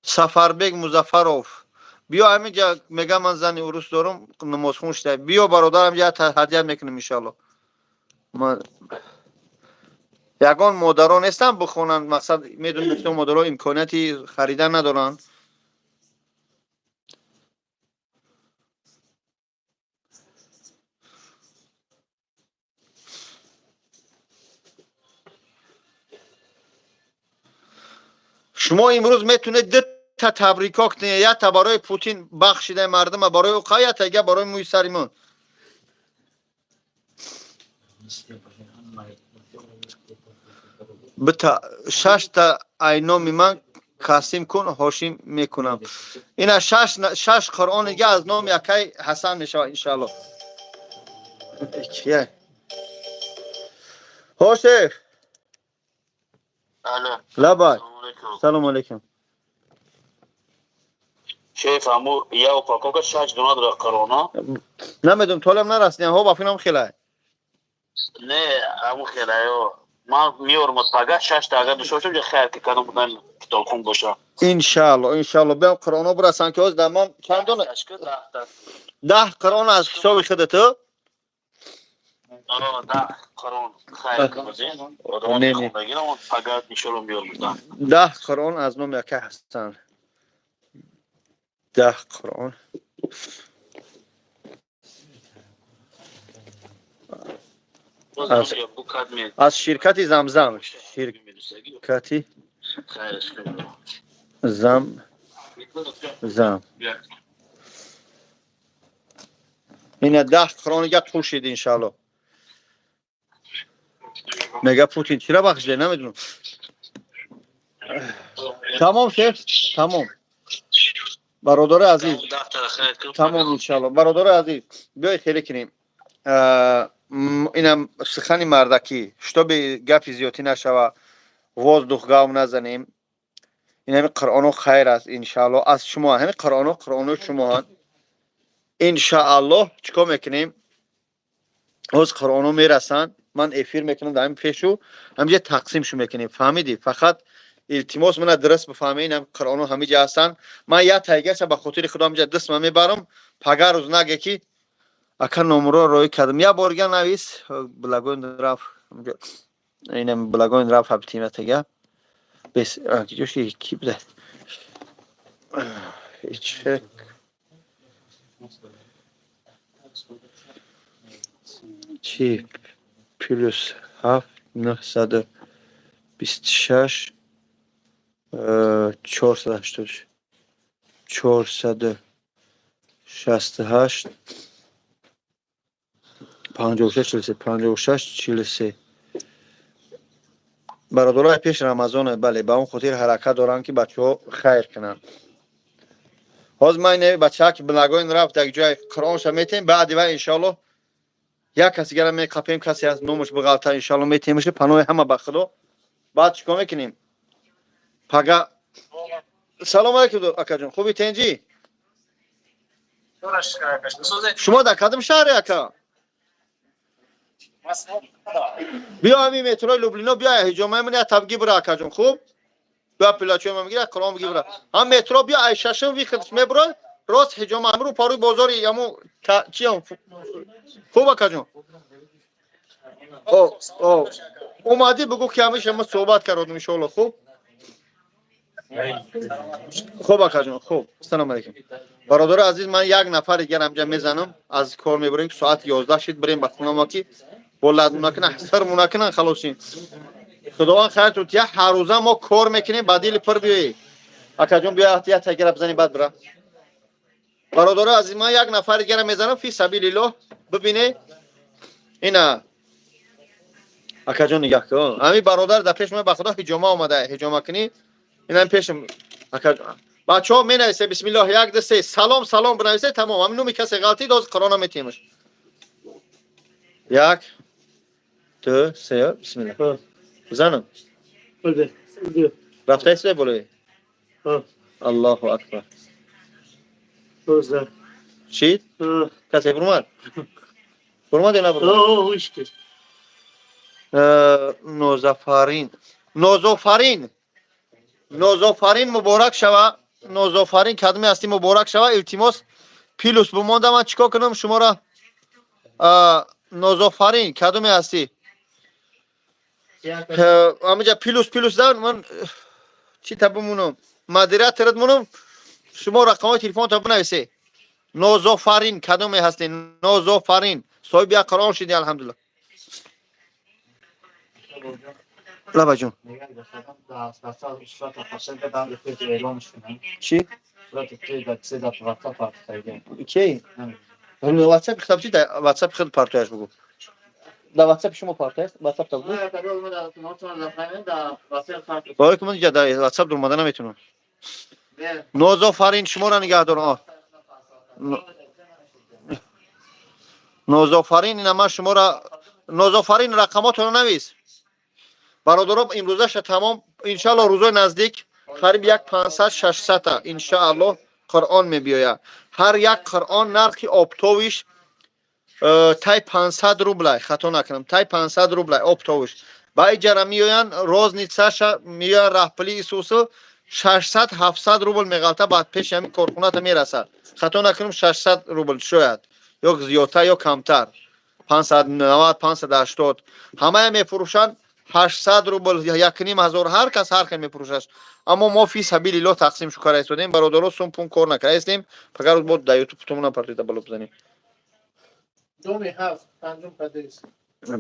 سفربگ مظفروف بیا همینجا میگم من زنی عروس دارم نماز خون شده بیا برادرم یه هدیه میکنم انشالله من یگان مادران نیستن بخونن مقصد میدونم که مادرها امکانیتی خریدن ندارن شما امروز میتونید دو تا تبریکا کنید یا تا برای پوتین بخشیده مردم برای اوقا تا یا برای موی سریمون بتا 6 تا اینامی من قسم کن هاشم میکنم اینا 6 قرآن دیگه از نام یکی حسن میشه انشالله کیه هاشم لبای سلام علیکم شیف امو یا پاکو که 6 دونه در کرونا نمیدونم طولم نرسیدم ها بافینم خیلی نه امو خیلی ما میورم پاگا 6 تا اگر دوشوشم خیر که کنم بودن کتابخون باشه انشالله بیام کرونا برسن که از دمام چند دونه 10 کرونا از حساب خودت 10 کرونا خیر کنم آدم خوب بگیرم پاگا میشورم بیورم 10 قرآن از نام یکی هستن 10 قرآن از شرکت زمزم شرکتی زم این 10 قرآن یک پول شد انشالله میگه پوتین چرا بخشیده نمیدونم تمام شد تمام برادر عزیز تمام انشالله برادر عزیز بیای خیلی کنیم اینم سخنی مردکی شتا به گپی زیادی نشوه واز دخگاو نزنیم این همین قرآن خیر است انشالله از شما همین قرآن شما انشالله چیکار میکنیم از قرآن میرسن من افیر میکنم در این پیشو همینجا تقسیمشو میکنیم فهمیدی فقط التماس من درست بفهمین هم قرآن همینجا هستن من یا تایگه به خاطر خدا همینجا دست من میبرم پگاه روز نگه کی اکن نمره روی کردم یا بارگه نویس بلاگوین رفت اینم بلاگوین رفت هبتیمه تگه بس جوشی کی بده چک چی پلوس 7 926 468 56 43 برادرای پیش رمضان بله با اون خاطر حرکت دارن که بچه‌ها خیر کنن باز من بچه‌ها که بلاگوین رفت یک جای قرآن شمیتیم بعد و ان شاء الله یک کسی گرم میقپیم کسی از نومش بغلتر انشالله میتیمش پناه همه به خدا بعد چیکار میکنیم پگا سلام علیکم اکا جان خوبی تنجی شما در کدام شهر اکا بیا همین مترو لوبلینا بیا هجومه من تبگی برا اکا جان خوب بیا پلاچو من میگیره کلام بگی برا هم مترو بیا ای ششم وی خدش میبرو راست هجومه امرو پاروی بازاری یمو چی هم خوب اکا جان او اومدی بگو که همیشه ما صحبت کردیم ان شاء الله خوب خوب اکا جان خوب سلام علیکم برادر عزیز من یک نفر دیگه همجا میزنم از کار میبریم ساعت 11 شد بریم به خونه ما که ولاد نکنه سر نکنه خلاصین خداوند خیرت یا هر روزه ما کار میکنیم بدیل پر بیایی اکا جان بیا احتیاط اگر بزنی بعد برا برادر عزیز من یک نفر دیگه میزنم فی سبیل الله ببینه اینا اکا جان نگاه کن همین برادر در پیش من به خدا هجومه اومده هجومه کنی اینا پیشم اکا جان بچه‌ها می نویسه بسم الله یک دسته سلام سلام بنویسه تمام همین نومی کسی غلطی داد قرآن میتیمش یک دو سه بسم الله بزنم رفته است بولوی الله اکبر چی کسی برماد برماد نه برماد نوزافرین مبارک شوه نوزافرین کدومی هستی مبارک شوه التماس پیلوس بمانده من چیکار کنم شما را نوزافرین کدومی هستی همینجا پیلوس دارن من چی تبمونم مدیریت ترد مونم شما رقم تلفن تا بنویسه نوزافرین کدومی هستی نوزافرین صاحب یک قرار شدی الحمدلله لبا جون چی؟ کی؟ واتساپ خطاب چی در واتساپ خود پارتایش بگو در واتساپ شما پارتایش واتساپ تا بگو باید که من دیگه در واتساپ در اومده نمیتونم نوزافرین شما را نگه دارم نوزافرین این ما شما را نوزافرین رقمات رو نویس برادرام امروزش تمام انشالله روزای نزدیک قریب یک 500 600 تا انشالله قرآن میبیاید هر یک قرآن نرخی آبتویش تای 500 روبل خطا نکنم تای 500 روبل آبتویش با اجاره میآیند روز نیتساش میآید رهپلی اسوس 600 700 روبل میغلطه بعد پیش همین کارخونه تا میرسد خطا نکنم 600 روبل شاید یا زیادتر یا کمتر 590 580 همه میفروشند 800 روبل یا 1500 هر کس هر خیلی میفروشش اما ما فی سبیل الله تقسیم شو کار استودیم برادرو سوم پون کار نکردیم فقط بود در یوتیوب تومون پارتیتا بالا بزنیم دومی هفت پنجم پدیس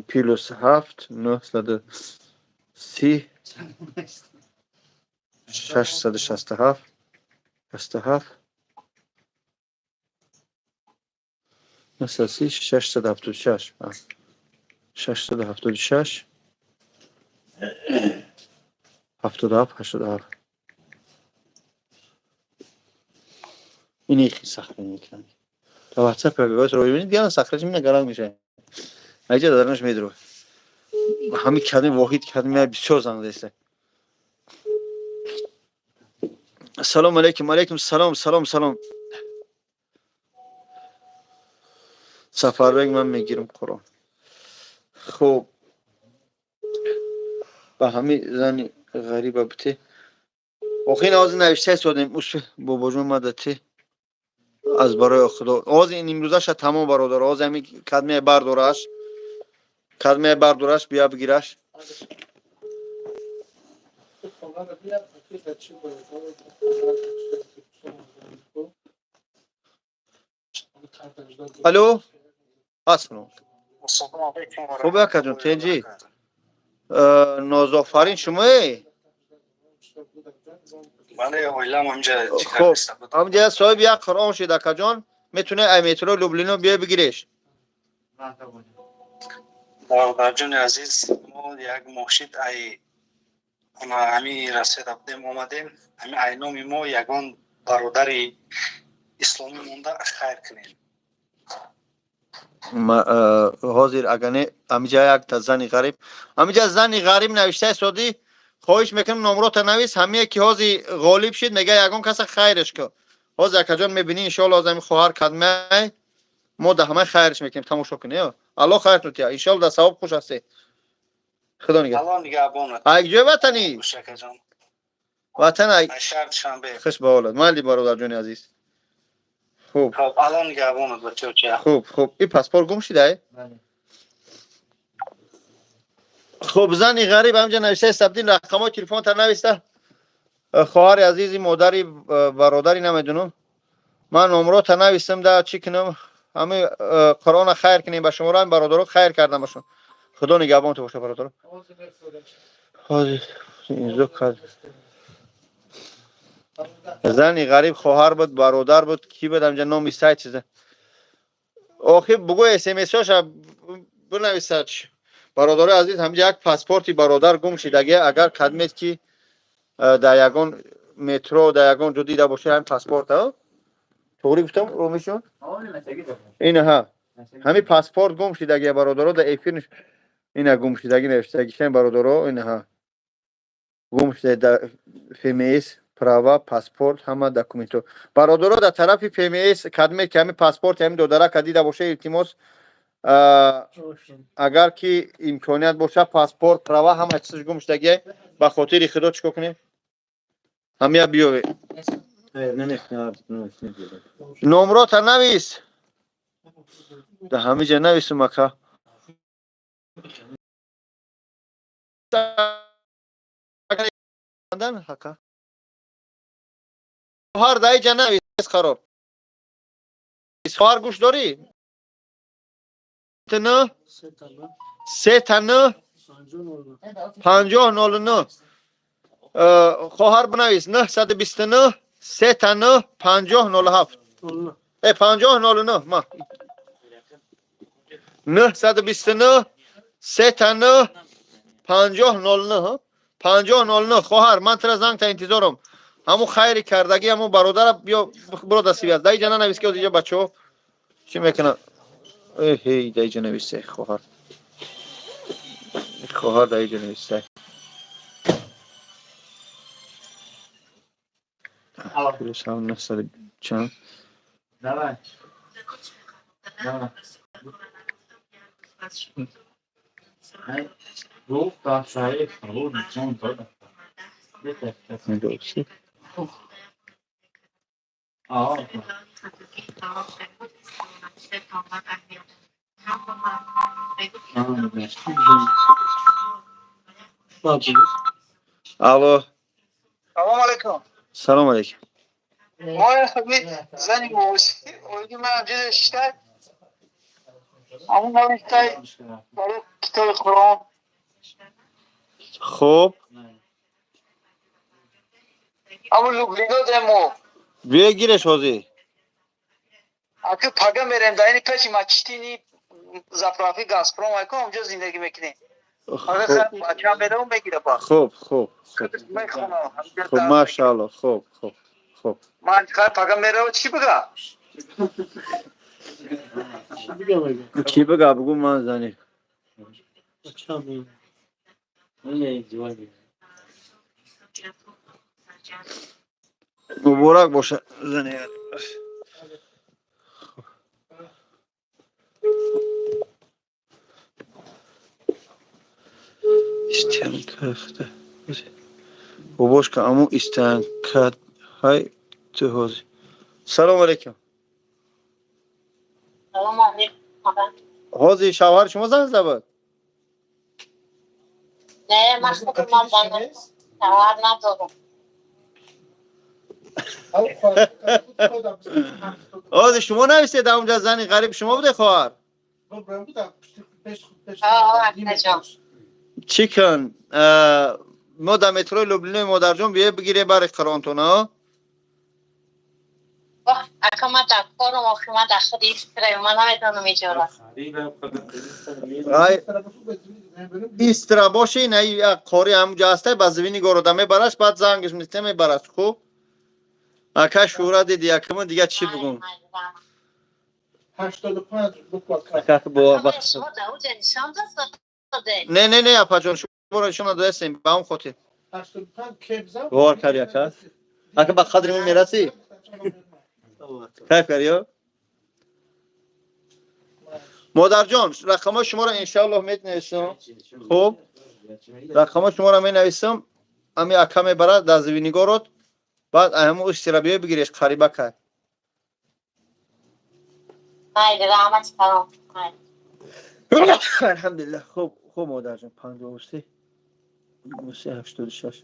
پیلوس 7 930 667 67 930 676 676 77 87 اینی خیلی سخت میکنه تا واتساپ رو ببینید بیان سخرش میونه گرام میشه اینجا دارنش میدرو همین کلمه واحد کلمه بسیار زنده است سلام علیکم علیکم سلام سلام سلام سفر بگ من میگیرم قرآن خوب با همین زنی غریبه بته آخین آز نوشته سودیم اوش بابا جون مدتی از برای خدا آز این امروزش تمام برادر آز همین کلمه بردارش بیا بگیرش الو اسلام خوبه اکا جون تنجی نازافرین شمایی بله اویلم همجا خب همجا صاحب یک قرآن شد اکا جان میتونه ایمیترو لوبلینو بیا بگیریش برادر جون عزیز ما یک مرشد ای همین رسید ابدیم آمدیم همین اینامی ما یگان برادر اسلامی مونده خیر کنیم حاضر اگه همینجا یک تا زنی غریب همینجا زنی غریب نوشته سودی خواهش میکنم نمرات نویس همه که حاضی غالب شد میگه یگان کس خیرش که حاضر اکا جان میبینی انشالله از همین خواهر کدمه ما ده همه خیرش میکنیم تماشا کنیم الله خیرت نوتیا انشالله در ثواب خوش هستی خدا نگه الله نگهبانت اگه جای وطنی مشکل جان وطن شرط شنبه خوش به حالت مالی برادر جان عزیز خوب خب الله نگهبانت بچه چه خوب این پاسپورت گم شده خب زنی غریب همجا نوشته سبدین رقمای تلفن تا نوشته خواهر عزیزی مادری برادری نمیدونم من نمرات نوشتم در چی کنم همه قرآن خیر کنیم به شما را برادرها خیر کردم باشون خدا نگهبان تو باشه برادر حاضر اینجا کرد زنی غریب خواهر بود برادر بود کی بود همجا نامی سایت چیزه آخه بگو اس ام اس هاش بنویسد برادر عزیز همجا یک پاسپورتی برادر گم شدگی اگر کدمت کی در یگان مترو در یگان جو دیده باشه هم پاسپورت ها توری گفتم رومیشون اینه ها همین پاسپورت گم شدگی برادرها در افیر اینه گم شدگی نوشتگیشن برادرها اینه ها گم شده در فیمیس پراوا پاسپورت همه دکومنتو برادرها در طرف فیمیس کدمه که همین پاسپورت همین دو درک دیده باشه التماس اگر که امکانیت باشه پاسپورت پراوا همه چیزش گم شدگی به خاطر خدا چیکار کنیم همه بیاوه نمرات نویس ده همه جا نویسم اکا هر دای جا نویس خراب خواهر گوش داری؟ نه 3 تا 9 50 09 خواهر بنویس 929 3 تا 9 50 07 50 09 ما 929 3 تا 9 50 09 50 09 خواهر من تر زنگ تا انتظارم همون خیری کردگی همون برادر بیا برو دستی بیاد دای جنا نویس که دیگه بچه‌ها چی میکنن هی دای جنا نویسه خواهر دای جنا نویسه پلیس هم نسل چند الو سلام علیکم سلام علیکم ما زنی موسی اویدی من اینجا شده همون نوشته برای کتاب قرآن خب همون لوبلیگا دمو بیا گیرش حاضی اگه پاگه میرم در این پیچی مچتینی زفرافی گازپروم اکو اونجا زندگی میکنی اگه خیلی بچه هم بره اون بگیره با خوب ماشاءالله خوب من خیلی پاگه میره و چی بگم چی بگه بگو من زنی مبارک باشه زنی استنکخته باباش که امو استنکت های تو حاضی سلام علیکم سلام علیکم حاضی شوهر شما زن زباد نه من خودم زنم شوهر ندارم حاضی شما نویسید اونجا زنی غریب شما بوده خواهر چیکن ما در مترو لوبلین مادر جان بیه بگیره برای قرانتونا اکا من در کارم آخی من در خود ایستره من نمیتونم ایجارم ایسترا باشه نه یک قاری همونجا هسته بزوینی گاردمه برش بعد زنگش میتیمه برش خوب اکا شورا دیدی یکم دیگه چی بگم 85 بکن. کات با آقای شما داود نشان داده. نه اپا جان شما را نشون دادیم با اون خاطر 85 کبزم. غور کردی کات اگه با قدر من میرسی کیف کردی مادر جان رقم شما را ان شاء الله می‌نویسم خوب رقم شما را می‌نویسم امی اکم برات در زوینگارات بعد همون اشترابیه بگیریش قریبا کرد haydi rahmet kalın. Haydi. الحمدلله خوب مادر جان 53 86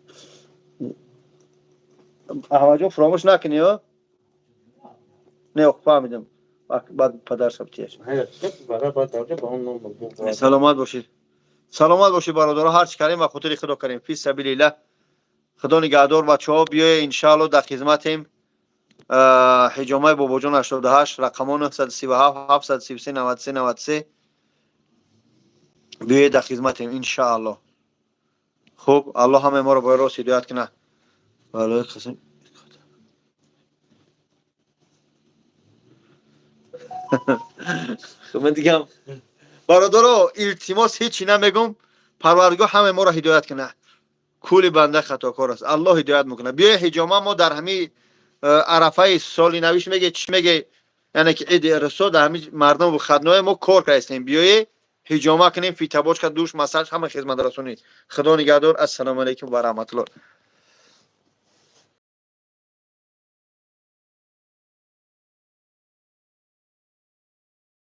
احمد جان فراموش نکنی ها نه فهمیدم بعد پدر شب تیش سلامت باشید برادرها هر چی کردیم و خاطر خدا کردیم فی سبیل الله خدا نگهدار بچه‌ها بیای ان شاء الله در خدمتیم حجامه بابا جان 88 رقم 937 733 93 93 بیای در خدمتیم ان شاء الله خوب الله همه ما رو با راست هدایت کنه والله قسم من دیگه برادرها التماس هیچی نمیگم پروردگار همه ما رو هدایت کنه کلی بنده خطاکار است الله هدایت میکنه بیا حجامه ما در همین عرفه سالی نویش میگه چی میگه یعنی که عید رسول در همین مردم و خدمای ما کار کردیم بیای حجامه کنیم فی تباش که دوش مساج همه خدمت رسونی خدا نگهدار السلام علیکم و رحمت الله